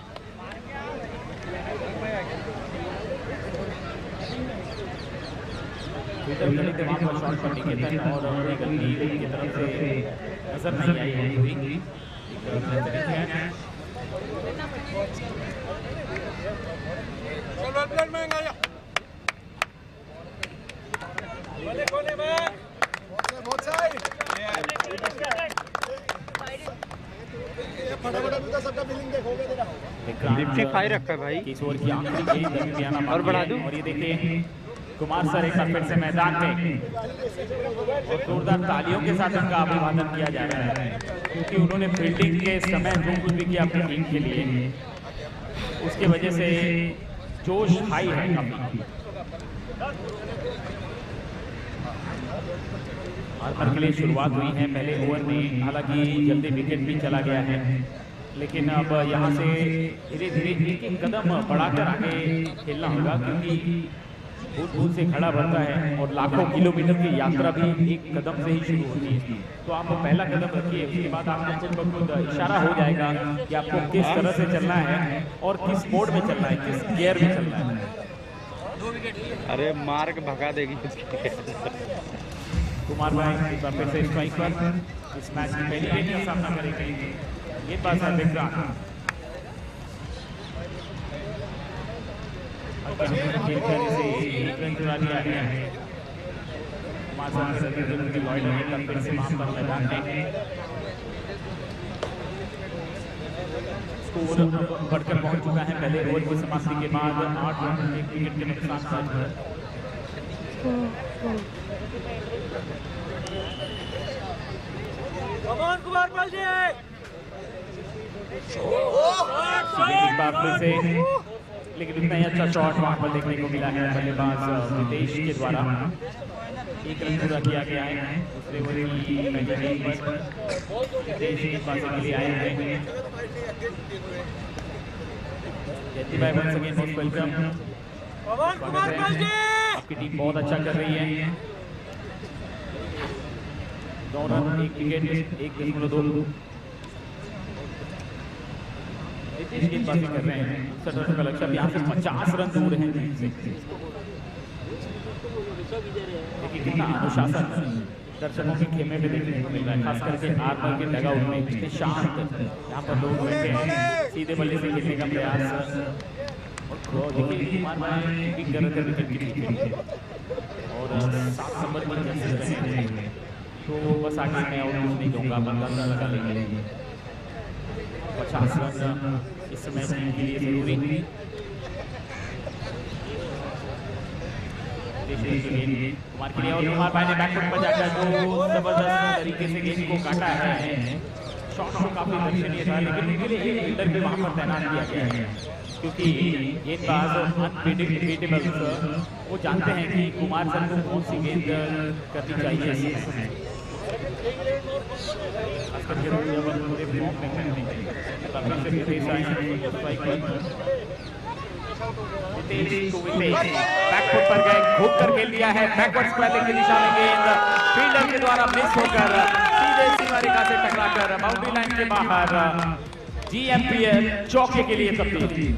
शॉट करने के तहत और गलती की तरफ से नजर नहीं आई है कोई। रखा है भाई, किशोर की आखिरी गेंद और बढ़ा दूं। और ये देखिए कुमार सर एक बार फिर से मैदान में और जोरदार तालियों के साथ उनका अभिवादन किया जा रहा है, क्योंकि उन्होंने फील्डिंग के समय जो कुछ भी किया अपनी टीम के लिए, उसके वजह से जोश हाई है काफी। ओवर के लिए शुरुआत हुई है पहले ओवर में, हालांकि जल्दी विकेट भी चला गया है, लेकिन अब यहाँ से धीरे धीरे एक एक कदम बढ़ाकर आगे खेलना होगा, क्योंकि भूल से खड़ा बनता है और लाखों किलोमीटर की यात्रा भी एक कदम से ही शुरू होती है। तो आप पहला कदम रखिए, उसके बाद आपको खुद इशारा हो जाएगा कि आपको किस तरह से चलना है और किस मोड में चलना है, किस गियर में चलना है। अरे मार्क भगा देगी कुमार भाई इस बार फिर से स्ट्राइक पर इस मैच की पहली गेंद का सामना करेंगे। ये पास है विक्रांत, खेल करने से एक रन चुरा लिया गया है। कुमार साहब के सभी की लॉयड रहेगा फिर से वहां पर मैदान में। स्कोर बढ़कर पहुंच चुका है पहले ओवर की समाप्ति के बाद 8 रन, 1 विकेट के नुकसान पर। कुमार पाजी से, लेकिन इतना ही अच्छा शॉट वहां पर देखने को मिला है बल्लेबाज नितेश के द्वारा। 1 रन पूरा किया गया है दूसरे ओवर की पहली गेंद पर। नितेश गेंदबाजी के लिए आए हुए हैं। जयंती भाई वंस अगेन मोस्ट वेलकम। आपकी टीम बहुत अच्छा कर रही है। 9 रन, 1 विकेट, 1.2। गेंदबाजी कर रहे हैं। 60 रन का लक्ष्य, यहाँ से 50 रन दूर है। देखिए कितना अनुशासन दर्शकों के खेमे में देखने को मिल रहा है, खास करके आर्मर के डगआउट में कितने शांत यहाँ पर लोग बैठे हैं, सीधे बल्ले से खेलने का प्रयास। और देखिए कुमार भाई विकेट की और 7 नंबर पर तो बस आगे मैं और कुछ नहीं दूंगा, बंदा लगा लेंगे। 50 रन इस मैच के लिए जरूरी। कुमार के लिए और कुमार भाई ने बैकफुट पर जाकर जो जबरदस्त तरीके से गेंद को काटा है। शॉट को काफी दर्शनीय था, लेकिन उनके लिए एक फील्डर भी वहां पर तैनात किया गया है, क्योंकि गेंदबाज अनप्रेडिक्टेबल वो जानते हैं कि कुमार सर को कौन सी गेंद करनी चाहिए। बैकफुट पर गए, घूम कर खेल दिया है, बैकवर्ड स्क्वायर की दिशा में गेंद फील्डर के द्वारा मिस होकर सीधे सीमा रेखा से टकराकर बाउंड्री लाइन के बाहर। GMPL चौके के लिए तब्दील।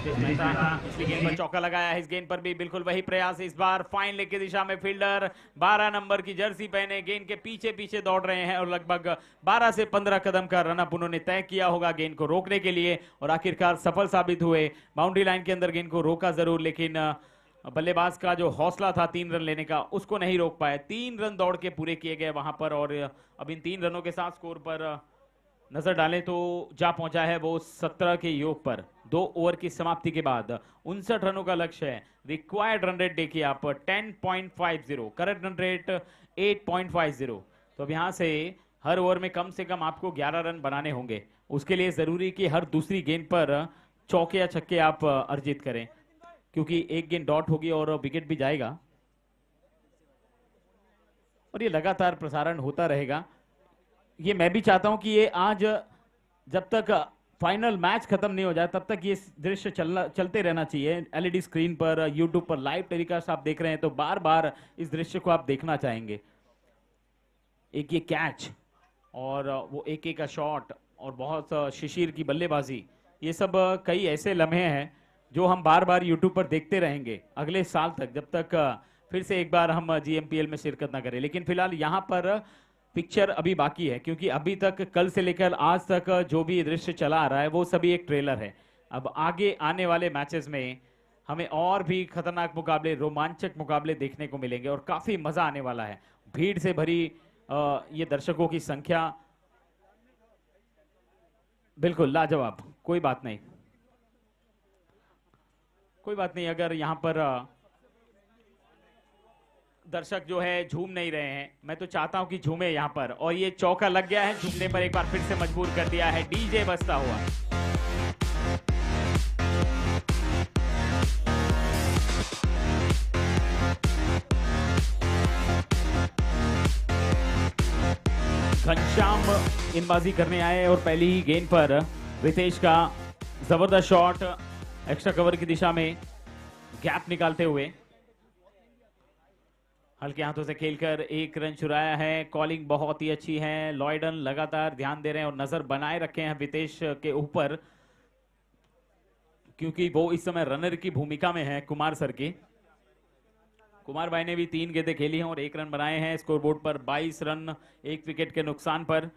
पिछली गेंद पर चौका लगाया है, इस गेंद पर भी बिल्कुल वही प्रयास, इस बार फाइन लेग की दिशा में फील्डर 12 नंबर की जर्सी पहने गेंद के पीछे पीछे दौड़ रहे हैं और लगभग 12 से 15 कदम का रन अप उन्होंने तय किया होगा गेंद को रोकने के लिए और आखिरकार सफल साबित हुए। बाउंड्री लाइन के अंदर गेंद को रोका जरूर, लेकिन बल्लेबाज का जो हौसला था 3 रन लेने का उसको नहीं रोक पाए। 3 रन दौड़ के पूरे किए गए वहां पर और अब इन 3 रनों के साथ स्कोर पर नजर डालें तो जा पहुंचा है वो 17 के योग पर। 2 ओवर की समाप्ति के बाद 59 रनों का लक्ष्य है। रिक्वायर्ड रन रेट देखिए आप 10.50, करंट रन रेट 8.50। तो अब यहां से हर ओवर में कम से कम आपको 11 रन बनाने होंगे। उसके लिए जरूरी कि हर दूसरी गेंद पर चौके या छक्के आप अर्जित करें, क्योंकि एक गेंद डॉट होगी और विकेट भी जाएगा और ये लगातार प्रसारण होता रहेगा। ये मैं भी चाहता हूं कि ये आज जब तक फाइनल मैच खत्म नहीं हो जाए तब तक ये दृश्य चलते रहना चाहिए। एलईडी स्क्रीन पर, यूट्यूब पर लाइव टेलीकास्ट आप देख रहे हैं तो बार बार इस दृश्य को आप देखना चाहेंगे। एक ये कैच और वो एक का शॉट और बहुत शिशिर की बल्लेबाजी, ये सब कई ऐसे लम्हे हैं जो हम बार बार यूट्यूब पर देखते रहेंगे अगले साल तक, जब तक फिर से एक बार हम जीएमपीएल में शिरकत ना करें। लेकिन फिलहाल यहाँ पर पिक्चर अभी बाकी है, क्योंकि अभी तक कल से लेकर आज तक जो भी दृश्य चला आ रहा है वो सभी एक ट्रेलर है। अब आगे आने वाले मैचेस में हमें और भी खतरनाक मुकाबले, रोमांचक मुकाबले देखने को मिलेंगे और काफी मजा आने वाला है। भीड़ से भरी ये दर्शकों की संख्या बिल्कुल लाजवाब। कोई बात नहीं, कोई बात नहीं, अगर यहाँ पर दर्शक जो है झूम नहीं रहे हैं, मैं तो चाहता हूं कि झूमे यहाँ पर। और ये चौका लग गया है, झूमने पर एक बार फिर से मजबूर कर दिया है, डीजे बजता हुआ। घनश्याम गेंदबाजी करने आए और पहली ही गेंद पर रितेश का जबरदस्त शॉट एक्स्ट्रा कवर की दिशा में गैप निकालते हुए हल्के हाथों से खेलकर 1 रन चुराया है। कॉलिंग बहुत ही अच्छी है, लॉयडन लगातार ध्यान दे रहे हैं और नजर बनाए रखे हैं रितेश के ऊपर, क्योंकि वो इस समय रनर की भूमिका में है कुमार सर की। कुमार भाई ने भी 3 गेंदें खेली हैं और 1 रन बनाए हैं। स्कोरबोर्ड पर 22 रन 1 विकेट के नुकसान पर।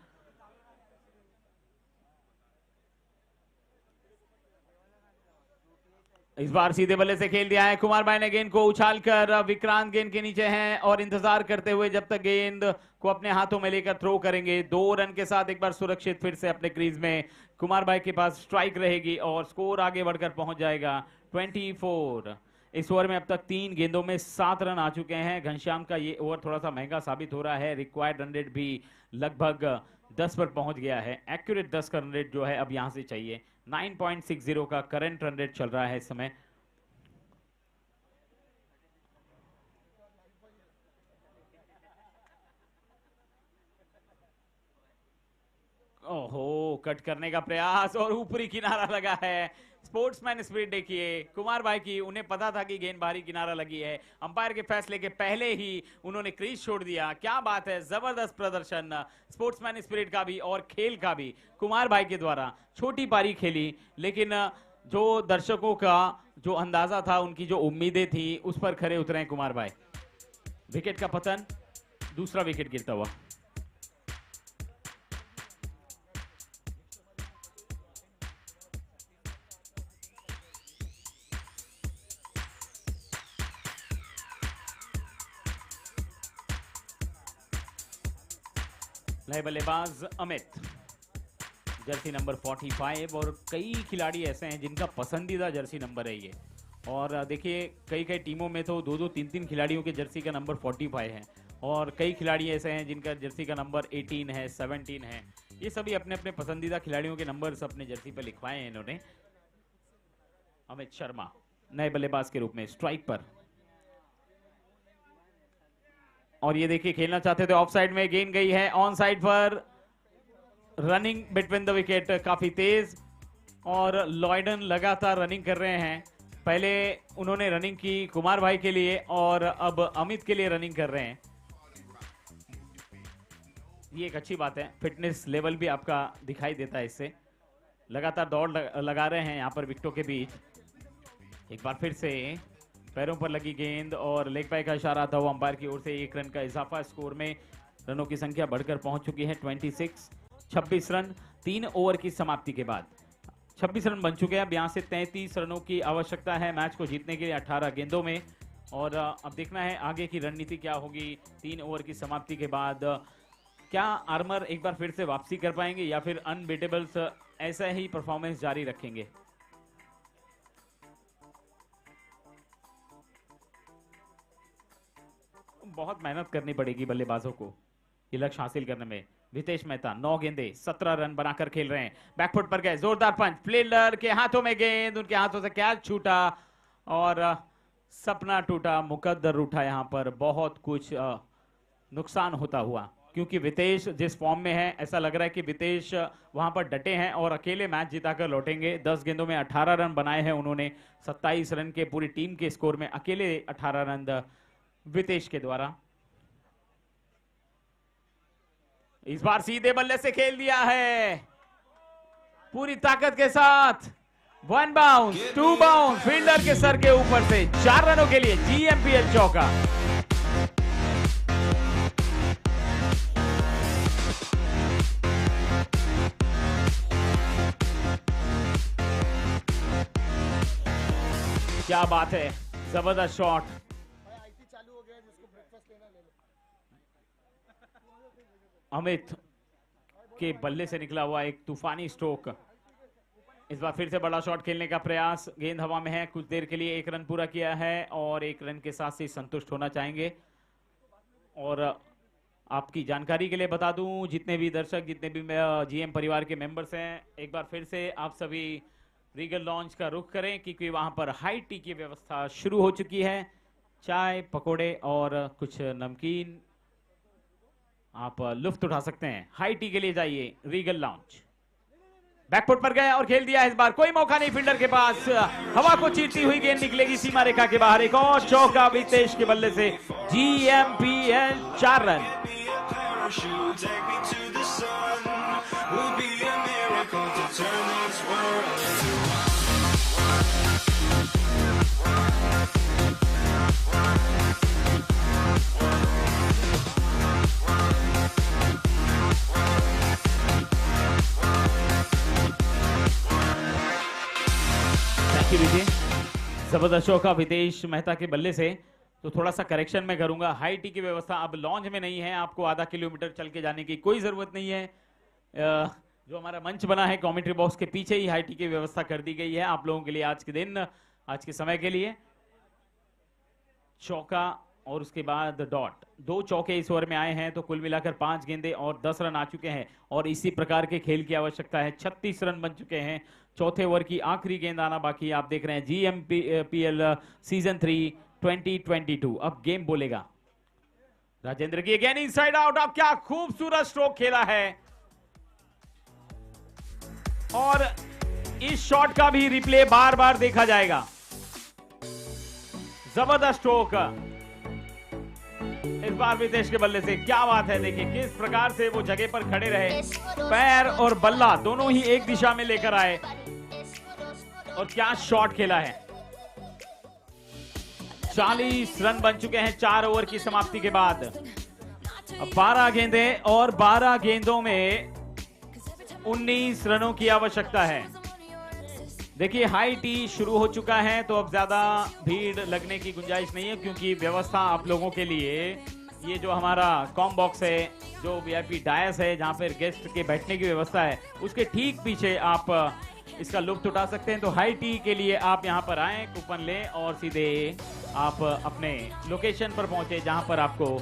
इस बार सीधे बल्ले से खेल दिया है कुमार भाई ने गेंद को उछालकर। विक्रांत गेंद के नीचे हैं और इंतजार करते हुए जब तक गेंद को अपने हाथों में लेकर थ्रो करेंगे। 2 रन के साथ एक बार सुरक्षित फिर से अपने क्रीज में कुमार भाई के पास स्ट्राइक रहेगी और स्कोर आगे बढ़कर पहुंच जाएगा 24। इस ओवर में अब तक 3 गेंदों में 7 रन आ चुके हैं। घनश्याम का ये ओवर थोड़ा सा महंगा साबित हो रहा है। रिक्वायर्ड रन रेट भी लगभग 10 पर पहुंच गया है। एक्यूरेट 10 का रन रेट जो है अब यहां से चाहिए। 9.60 का करंट रन रेट चल रहा है इस समय। ओहो, कट करने का प्रयास और ऊपरी किनारा लगा है। स्पोर्ट्समैन स्पिरिट देखिए कुमार भाई की, उन्हें पता था कि गेंद बाहरी किनारा लगी है। अंपायर के फैसले के पहले ही उन्होंने क्रीज छोड़ दिया। क्या बात है, जबरदस्त प्रदर्शन स्पोर्ट्समैन स्पिरिट का भी और खेल का भी कुमार भाई के द्वारा। छोटी पारी खेली, लेकिन जो दर्शकों का जो अंदाजा था, उनकी जो उम्मीदें थी, उस पर खरे उतरे कुमार भाई। विकेट का पतन, दूसरा विकेट गिरता हुआ। नए बल्लेबाज अमित, जर्सी नंबर 45, और कई खिलाड़ी ऐसे हैं जिनका पसंदीदा जर्सी नंबर है ये। और देखिए कई टीमों में तो 2-2, 3-3 खिलाड़ियों के जर्सी का नंबर 45 है और कई खिलाड़ी ऐसे हैं जिनका जर्सी का नंबर 18 है, 17 है। ये सभी अपने अपने पसंदीदा खिलाड़ियों के नंबर अपने जर्सी पर लिखवाए हैं इन्होंने। अमित शर्मा नए बल्लेबाज के रूप में स्ट्राइक पर, और ये देखिए खेलना चाहते थे ऑफ साइड में, गेंद गई है ऑन साइड पर। रनिंग बिटवीन द विकेट काफी तेज और लॉयडन लगातार रनिंग कर रहे हैं। पहले उन्होंने रनिंग की कुमार भाई के लिए और अब अमित के लिए रनिंग कर रहे हैं। ये एक अच्छी बात है, फिटनेस लेवल भी आपका दिखाई देता है इससे। लगातार दौड़ लगा रहे हैं यहाँ पर विकेटों के बीच। एक बार फिर से पैरों पर लगी गेंद और लेग बाय का इशारा था वो अंपायर की ओर से। 1 रन का इजाफा, स्कोर में रनों की संख्या बढ़कर पहुंच चुकी है 26 रन 3 ओवर की समाप्ति के बाद। 26 रन बन चुके हैं। अब यहाँ से 33 रनों की आवश्यकता है मैच को जीतने के लिए 18 गेंदों में। और अब देखना है आगे की रणनीति क्या होगी 3 ओवर की समाप्ति के बाद। क्या आर्मर एक बार फिर से वापसी कर पाएंगे या फिर अनबीटेबल्स ऐसा ही परफॉर्मेंस जारी रखेंगे? बहुत मेहनत करनी पड़ेगी बल्लेबाजों को ये लक्ष्य हासिल करने में। वितेश मेहता 9 गेंदे 17 रन बनाकर खेल रहे हैं। बैकफुट पर गए, जोरदार पंच, फील्डर के हाथों में गेंद, उनके हाथों से कैच छूटा और सपना टूटा, मुकद्दर उठा। यहाँ पर बहुत कुछ नुकसान होता हुआ, क्योंकि वितेश जिस फॉर्म में है ऐसा लग रहा है कि वितेश वहां पर डटे हैं और अकेले मैच जिताकर लौटेंगे। 10 गेंदों में 18 रन बनाए हैं उन्होंने। 27 रन के पूरी टीम के स्कोर में अकेले 18 रन वितेश के द्वारा। इस बार सीधे बल्ले से खेल दिया है पूरी ताकत के साथ। 1 बाउंस 2 बाउंस, फील्डर के सर के ऊपर से 4 रनों के लिए GMPL चौका। क्या बात है, जबरदस्त शॉट। चालू हो गया, जिसको ब्रेकफास्ट लेना ले लो। अमित के बल्ले से निकला हुआ एक तूफानी स्ट्रोक। इस बार फिर से बड़ा शॉट खेलने का प्रयास। गेंद हवा में है, कुछ देर के लिए 1 रन पूरा किया है और 1 रन के साथ ही संतुष्ट होना चाहेंगे। और आपकी जानकारी के लिए बता दूं, जितने भी दर्शक, जितने भी GM परिवार के मेंबर्स हैं, एक बार फिर से आप सभी रीगल लॉन्च का रुख करें, क्योंकि वहां पर हाई टी की व्यवस्था शुरू हो चुकी है। चाय, पकोड़े और कुछ नमकीन आप लुफ्त उठा सकते हैं। हाई टी के लिए जाइए रीगल लॉन्च। बैकफुट पर गए और खेल दिया। इस बार कोई मौका नहीं फील्डर के पास। हवा को चीरती हुई गेंद निकलेगी सीमा रेखा के बाहर। एक और चौका वितेश के बल्ले से। GMPL 4 run. जबरदस्त चौका वितेश मेहता के बल्ले से। तो थोड़ा सा करेक्शन में करूंगा, हाई टी की व्यवस्था अब लॉन्च में नहीं है। आपको आधा किलोमीटर चल के जाने की कोई जरूरत नहीं है। जो हमारा मंच बना है कमेंट्री बॉक्स के पीछे ही हाई टी की व्यवस्था कर दी गई है आप लोगों के लिए। आज के दिन, आज के समय के लिए चौका और उसके बाद डॉट। 2 चौके इस ओवर में आए हैं, तो कुल मिलाकर 5 गेंदे और 10 रन आ चुके हैं और इसी प्रकार के खेल की आवश्यकता है। 36 रन बन चुके हैं। चौथे ओवर की आखिरी गेंद आना बाकी। आप देख रहे हैं GMPL सीजन 3 2022। अब गेम बोलेगा राजेंद्र की अगेन इनसाइड आउट। अब क्या खूबसूरत स्ट्रोक खेला है और इस शॉट का भी रिप्ले बार बार देखा जाएगा। जबरदस्त स्ट्रोक इस बार वितेश के बल्ले से। क्या बात है, देखिए किस प्रकार से वो जगह पर खड़े रहे, पैर और बल्ला दोनों ही एक दिशा में लेकर आए और क्या शॉट खेला है। 40 रन बन चुके हैं 4 ओवर की समाप्ति के बाद। अब 12 गेंदे और 12 गेंदों में 19 रनों की आवश्यकता है। देखिए हाई टी शुरू हो चुका है, तो अब ज्यादा भीड़ लगने की गुंजाइश नहीं है, क्योंकि व्यवस्था आप लोगों के लिए ये जो हमारा कॉम बॉक्स है, जो VIP डायस है, जहां पर गेस्ट के बैठने की व्यवस्था है, उसके ठीक पीछे आप इसका लुत्फ उठा सकते हैं। तो हाई टी के लिए आप यहां पर आए, कूपन लें और सीधे आप अपने लोकेशन पर पहुंचे जहां पर आपको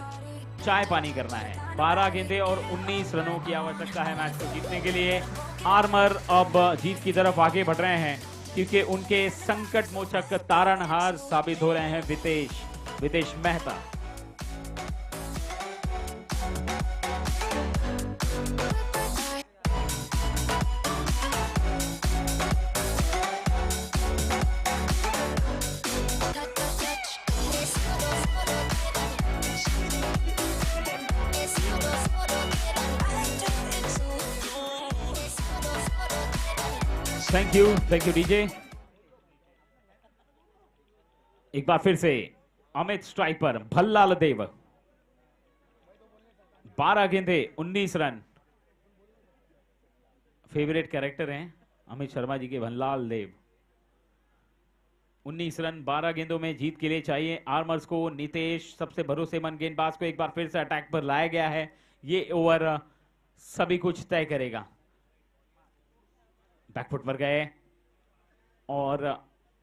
चाय पानी करना है। 12 गेंदे और 19 रनों की आवश्यकता है मैच को जीतने के लिए। आर्मर अब जीत की तरफ आगे बढ़ रहे हैं, क्योंकि उनके संकट मोचक तारनहार साबित हो रहे हैं Vitesh Mehta. Thank you DJ. एक बार फिर से अमित स्ट्राइक पर, भल्लाल देव 12 गेंदे 19 रन। फेवरेट कैरेक्टर हैं अमित शर्मा जी के भल्लाल देव। 19 रन 12 गेंदों में जीत के लिए चाहिए आर्मर्स को। नितेश सबसे भरोसेमंद गेंदबाज को एक बार फिर से अटैक पर लाया गया है। ये ओवर सभी कुछ तय करेगा। बैकफुट पर गए और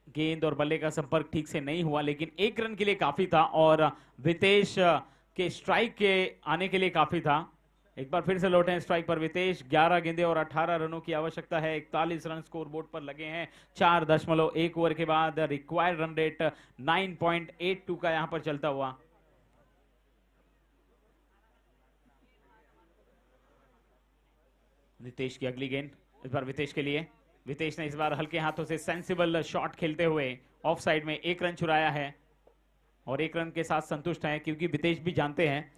गेंद और बल्ले का संपर्क ठीक से नहीं हुआ, लेकिन 1 रन के लिए काफी था और वितेश के स्ट्राइक के आने के लिए काफी था। एक बार फिर से लौटे स्ट्राइक पर वितेश। 11 गेंदे और 18 रनों की आवश्यकता है। 41 रन स्कोर बोर्ड पर लगे हैं। 4.1 ओवर के बाद रिक्वायर्ड रन रेट 9.82 का यहां पर चलता हुआ। नितेश की अगली गेंद इस बार वितेश के लिए। वितेश ने इस बार हल्के हाथों से सेंसिबल शॉट खेलते हुए ऑफ साइड में 1 रन चुराया है और 1 रन के साथ संतुष्ट हैं, क्योंकि वितेश भी जानते हैं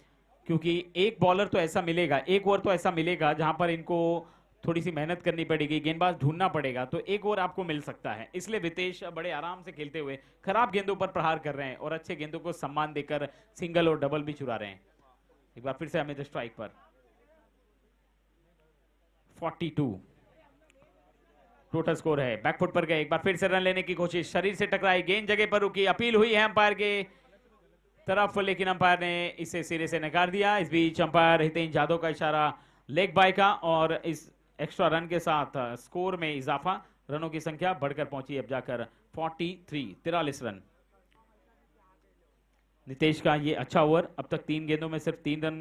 क्योंकि एक बॉलर तो ऐसा मिलेगा, एक ओवर तो ऐसा मिलेगा जहां पर इनको थोड़ी सी मेहनत करनी पड़ेगी, गेंदबाज ढूंढना पड़ेगा, तो एक ओवर आपको मिल सकता है। इसलिए वितेश बड़े आराम से खेलते हुए खराब गेंदों पर प्रहार कर रहे हैं और अच्छे गेंदों को सम्मान देकर सिंगल और डबल भी चुरा रहे हैं। एक बार फिर से अमित स्ट्राइक पर। 42 टोटल स्कोर है। बैकफुट पर गए, एक बार फिर से रन लेने की कोशिश, शरीर से टकराई, गेंद जगह पर रुकी, अपील हुई है अंपायर के तरफ, लेकिन अंपायर ने इसे सिरे से नकार दिया। इस बीच अंपायर हितेन जादव का इशारा लेग बाय का और इस एक्स्ट्रा रन के साथ स्कोर में इजाफा, रनों की संख्या बढ़कर पहुंची अब जाकर 43 रन। नितेश का ये अच्छा ओवर, अब तक 3 गेंदों में सिर्फ 3 रन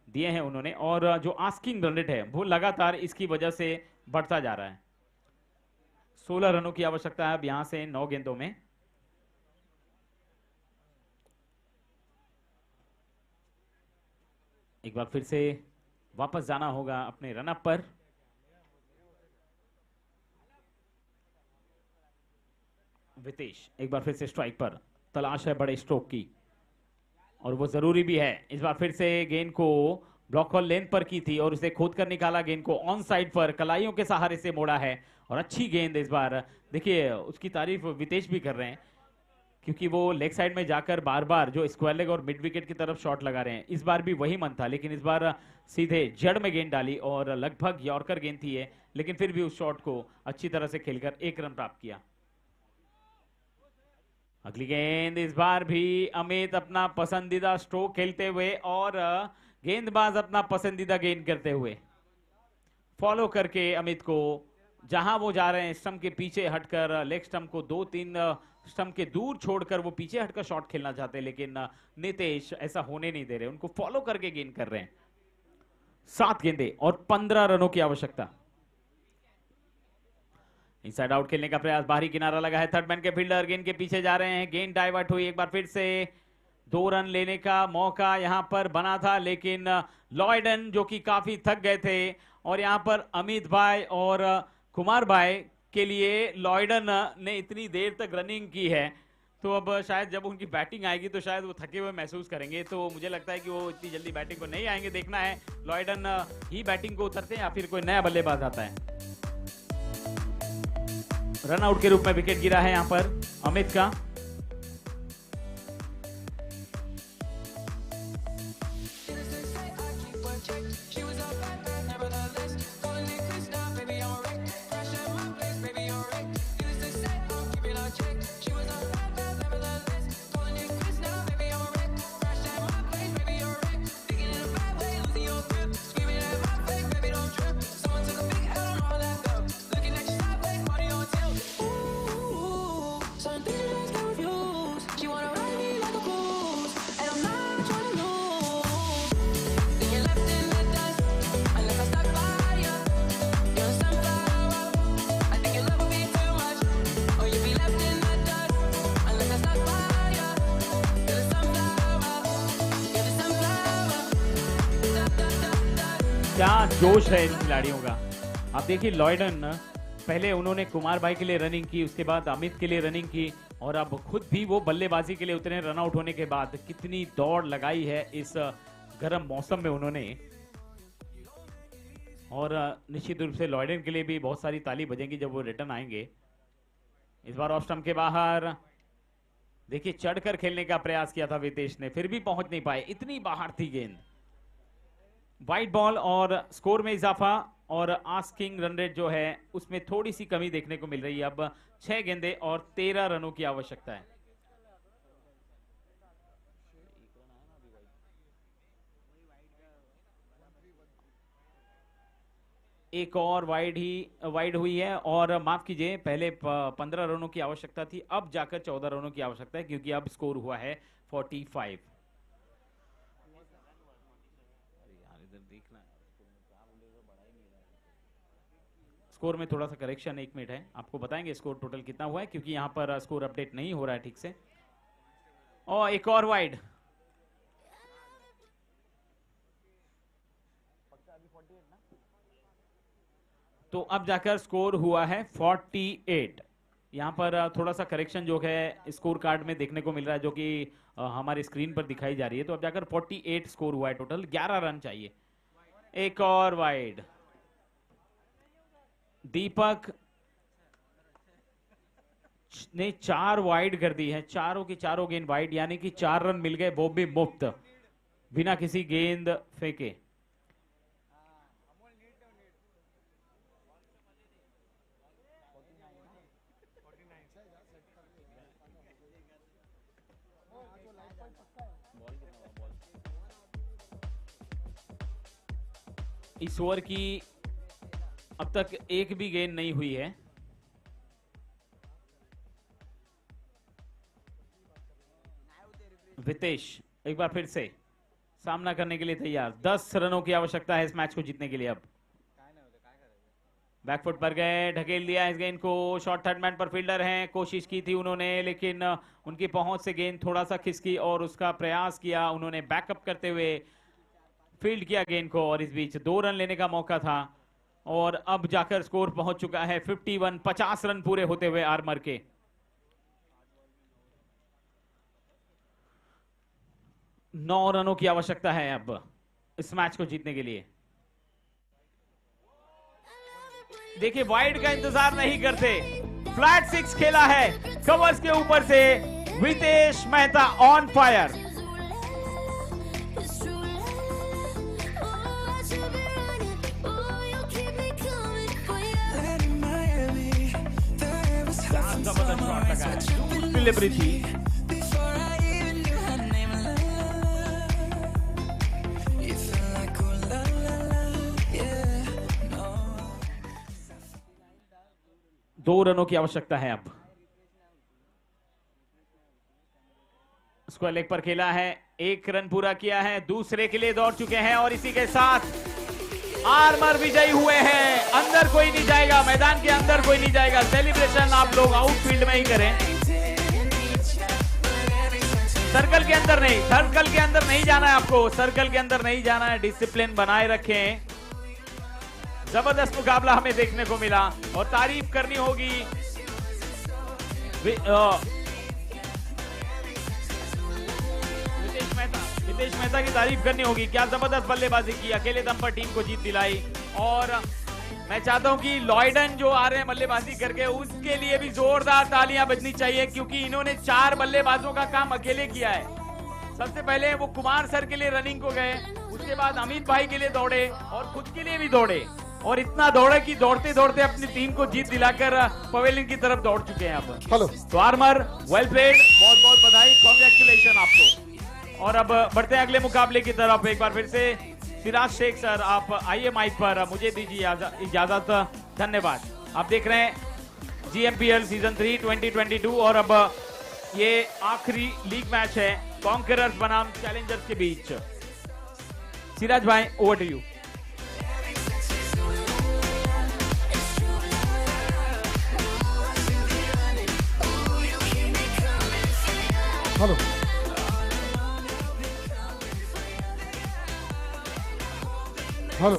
दिए हैं उन्होंने और जो आस्किंग रन रेट है वो लगातार इसकी वजह से बढ़ता जा रहा है। 16 रनों की आवश्यकता है अब यहां से 9 गेंदों में। एक बार फिर से वापस जाना होगा अपने रनअप पर। वितेश एक बार फिर से स्ट्राइक पर, तलाश है बड़े स्ट्रोक की और वो जरूरी भी है। इस बार फिर से गेंद को ब्लॉक और लेंथ पर की थी और उसे खोद कर निकाला, गेंद को ऑन साइड पर कलाइयों के सहारे से मोड़ा है और अच्छी गेंद इस बार। देखिए उसकी तारीफ वितेश भी कर रहे हैं क्योंकि वो लेग साइड में जाकर बार बार जो स्क्वायर लेग और मिड विकेट की तरफ शॉट लगा रहे हैं। इस बार भी वही मन था, लेकिन इस बार सीधे जड़ में गेंद डाली और लगभग यॉर्कर गेंद थी ये, लेकिन फिर भी उस शॉट को अच्छी तरह से खेलकर 1 रन प्राप्त किया। अगली गेंद इस बार भी अमित अपना पसंदीदा स्ट्रोक खेलते हुए और गेंदबाज अपना पसंदीदा गेंद करते हुए, फॉलो करके अमित को जहां वो जा रहे हैं स्टंप के पीछे हटकर, लेग स्टंप को 2-3 स्टंप के दूर छोड़कर वो पीछे हटकर शॉट खेलना चाहते हैं, लेकिन नितेश ऐसा होने नहीं दे रहे, उनको फॉलो करके गेंद कर रहे हैं। 7 गेंदे और 15 रनों की आवश्यकता। इनसाइड आउट खेलने का प्रयास, बाहरी किनारा लगा है, थर्ड मैन के फील्डर गेंद के पीछे जा रहे हैं, गेंद डाइवर्ट हुई। एक बार फिर से 2 रन लेने का मौका यहां पर बना था, लेकिन लॉयडन जो कि काफी थक गए थे और यहां पर अमित भाई और कुमार भाई के लिए लॉयडन ने इतनी देर तक रनिंग की है, तो अब शायद जब उनकी बैटिंग आएगी तो शायद वो थके हुए महसूस करेंगे, तो मुझे लगता है कि वो इतनी जल्दी बैटिंग को नहीं आएंगे। देखना है लॉयडन ही बैटिंग को उतरते हैं या फिर कोई नया बल्लेबाज आता है। रन आउट के रूप में विकेट गिरा है यहां पर अमित का। क्या जोश है इन खिलाड़ियों का। आप देखिए लॉयडन पहले उन्होंने कुमार भाई के लिए रनिंग की, उसके बाद अमित के लिए रनिंग की और अब खुद भी वो बल्लेबाजी के लिए उतरे। रन आउट होने के बाद कितनी दौड़ लगाई है इस गर्म मौसम में उन्होंने, और निश्चित रूप से लॉयडन के लिए भी बहुत सारी ताली बजेंगी जब वो रिटर्न आएंगे। इस बार ऑफ स्टंप के बाहर देखिए चढ़कर खेलने का प्रयास किया था वितेश ने, फिर भी पहुंच नहीं पाए, इतनी बाहर थी गेंद। वाइट बॉल और स्कोर में इजाफा और आस्किंग रन रेट जो है उसमें थोड़ी सी कमी देखने को मिल रही है। अब 6 गेंदे और 13 रनों की आवश्यकता है। एक और वाइड हुई है और माफ कीजिए पहले 15 रनों की आवश्यकता थी, अब जाकर 14 रनों की आवश्यकता है क्योंकि अब स्कोर हुआ है 45। स्कोर में थोड़ा सा करेक्शन, 1 मिनट है, आपको बताएंगे स्कोर टोटल कितना हुआ है क्योंकि यहां पर स्कोर अपडेट नहीं हो रहा है ठीक से। और एक और वाइड, तो अब जाकर स्कोर हुआ है 48। यहां पर थोड़ा सा करेक्शन जो है स्कोर कार्ड में देखने को मिल रहा है जो कि हमारी स्क्रीन पर दिखाई जा रही है। तो अब जाकर 48 स्कोर हुआ है टोटल, 11 रन चाहिए। एक और वाइड, दीपक ने 4 वाइड कर दी है, चारों की चारों गेंद वाइड, यानी कि 4 रन मिल गए, वो भी मुफ्त, बिना किसी गेंद फेंके। इस ओवर की अब तक एक भी गेंद नहीं हुई है। वितेश एक बार फिर से सामना करने के लिए तैयार, 10 रनों की आवश्यकता है इस मैच को जीतने के लिए। अब बैकफुट पर गए, ढकेल दिया इस गेंद को, शॉर्ट थर्ड मैन पर फील्डर हैं, कोशिश की थी उन्होंने लेकिन उनकी पहुंच से गेंद थोड़ा सा खिसकी और उसका प्रयास किया उन्होंने बैकअप करते हुए, फील्ड किया गेंद को और इस बीच 2 रन लेने का मौका था और अब जाकर स्कोर पहुंच चुका है 51, 50 रन पूरे होते हुए आर्मर के। नौ रनों की आवश्यकता है अब इस मैच को जीतने के लिए। देखिए वाइड का इंतजार नहीं करते, फ्लैट 6 खेला है कवर्स के ऊपर से, Vitesh Mehta on fire. Delivery थी, दो रनों की आवश्यकता है अब। स्क्वायर लेग पर खेला है, 1 रन पूरा किया है, दूसरे के लिए दौड़ चुके हैं और इसी के साथ आर्मर विजयी हुए हैं। अंदर कोई नहीं जाएगा, मैदान के अंदर कोई नहीं जाएगा, सेलिब्रेशन आप लोग आउटफील्ड में ही करें, सर्कल के अंदर नहीं, सर्कल के अंदर नहीं जाना है आपको, सर्कल के अंदर नहीं जाना है, डिसिप्लिन बनाए रखें। जबरदस्त मुकाबला हमें देखने को मिला और तारीफ करनी होगी वितेश मेहता की तारीफ करनी होगी, क्या जबरदस्त बल्लेबाजी की, अकेले दम पर टीम को जीत दिलाई। और मैं चाहता हूं कि लॉयडन जो आ रहे हैं बल्लेबाजी करके, उसके लिए भी जोरदार तालियां बजनी चाहिए क्योंकि इन्होंने 4 बल्लेबाजों का काम अकेले किया है। सबसे पहले वो कुमार सर के लिए रनिंग को गए, उसके बाद अमित भाई के लिए दौड़े और खुद के लिए भी दौड़े और इतना दौड़े कि दौड़ते दौड़ते अपनी टीम को जीत दिलाकर पवेलियन की तरफ दौड़ चुके हैं अब। हेलो तो आर्मर वेल प्लेड, बहुत बहुत बधाई, कांग्रेचुलेशन आपको। और अब बढ़ते हैं अगले मुकाबले की तरफ। एक बार फिर से सिराज शेख सर आप आइए माइक पर, मुझे दीजिए इजाजत, धन्यवाद। आप देख रहे हैं GMPL सीजन 3 2022 और अब ये आखिरी लीग मैच है कॉन्करर्स बनाम चैलेंजर्स के बीच। सिराज भाई over to you. Hello hello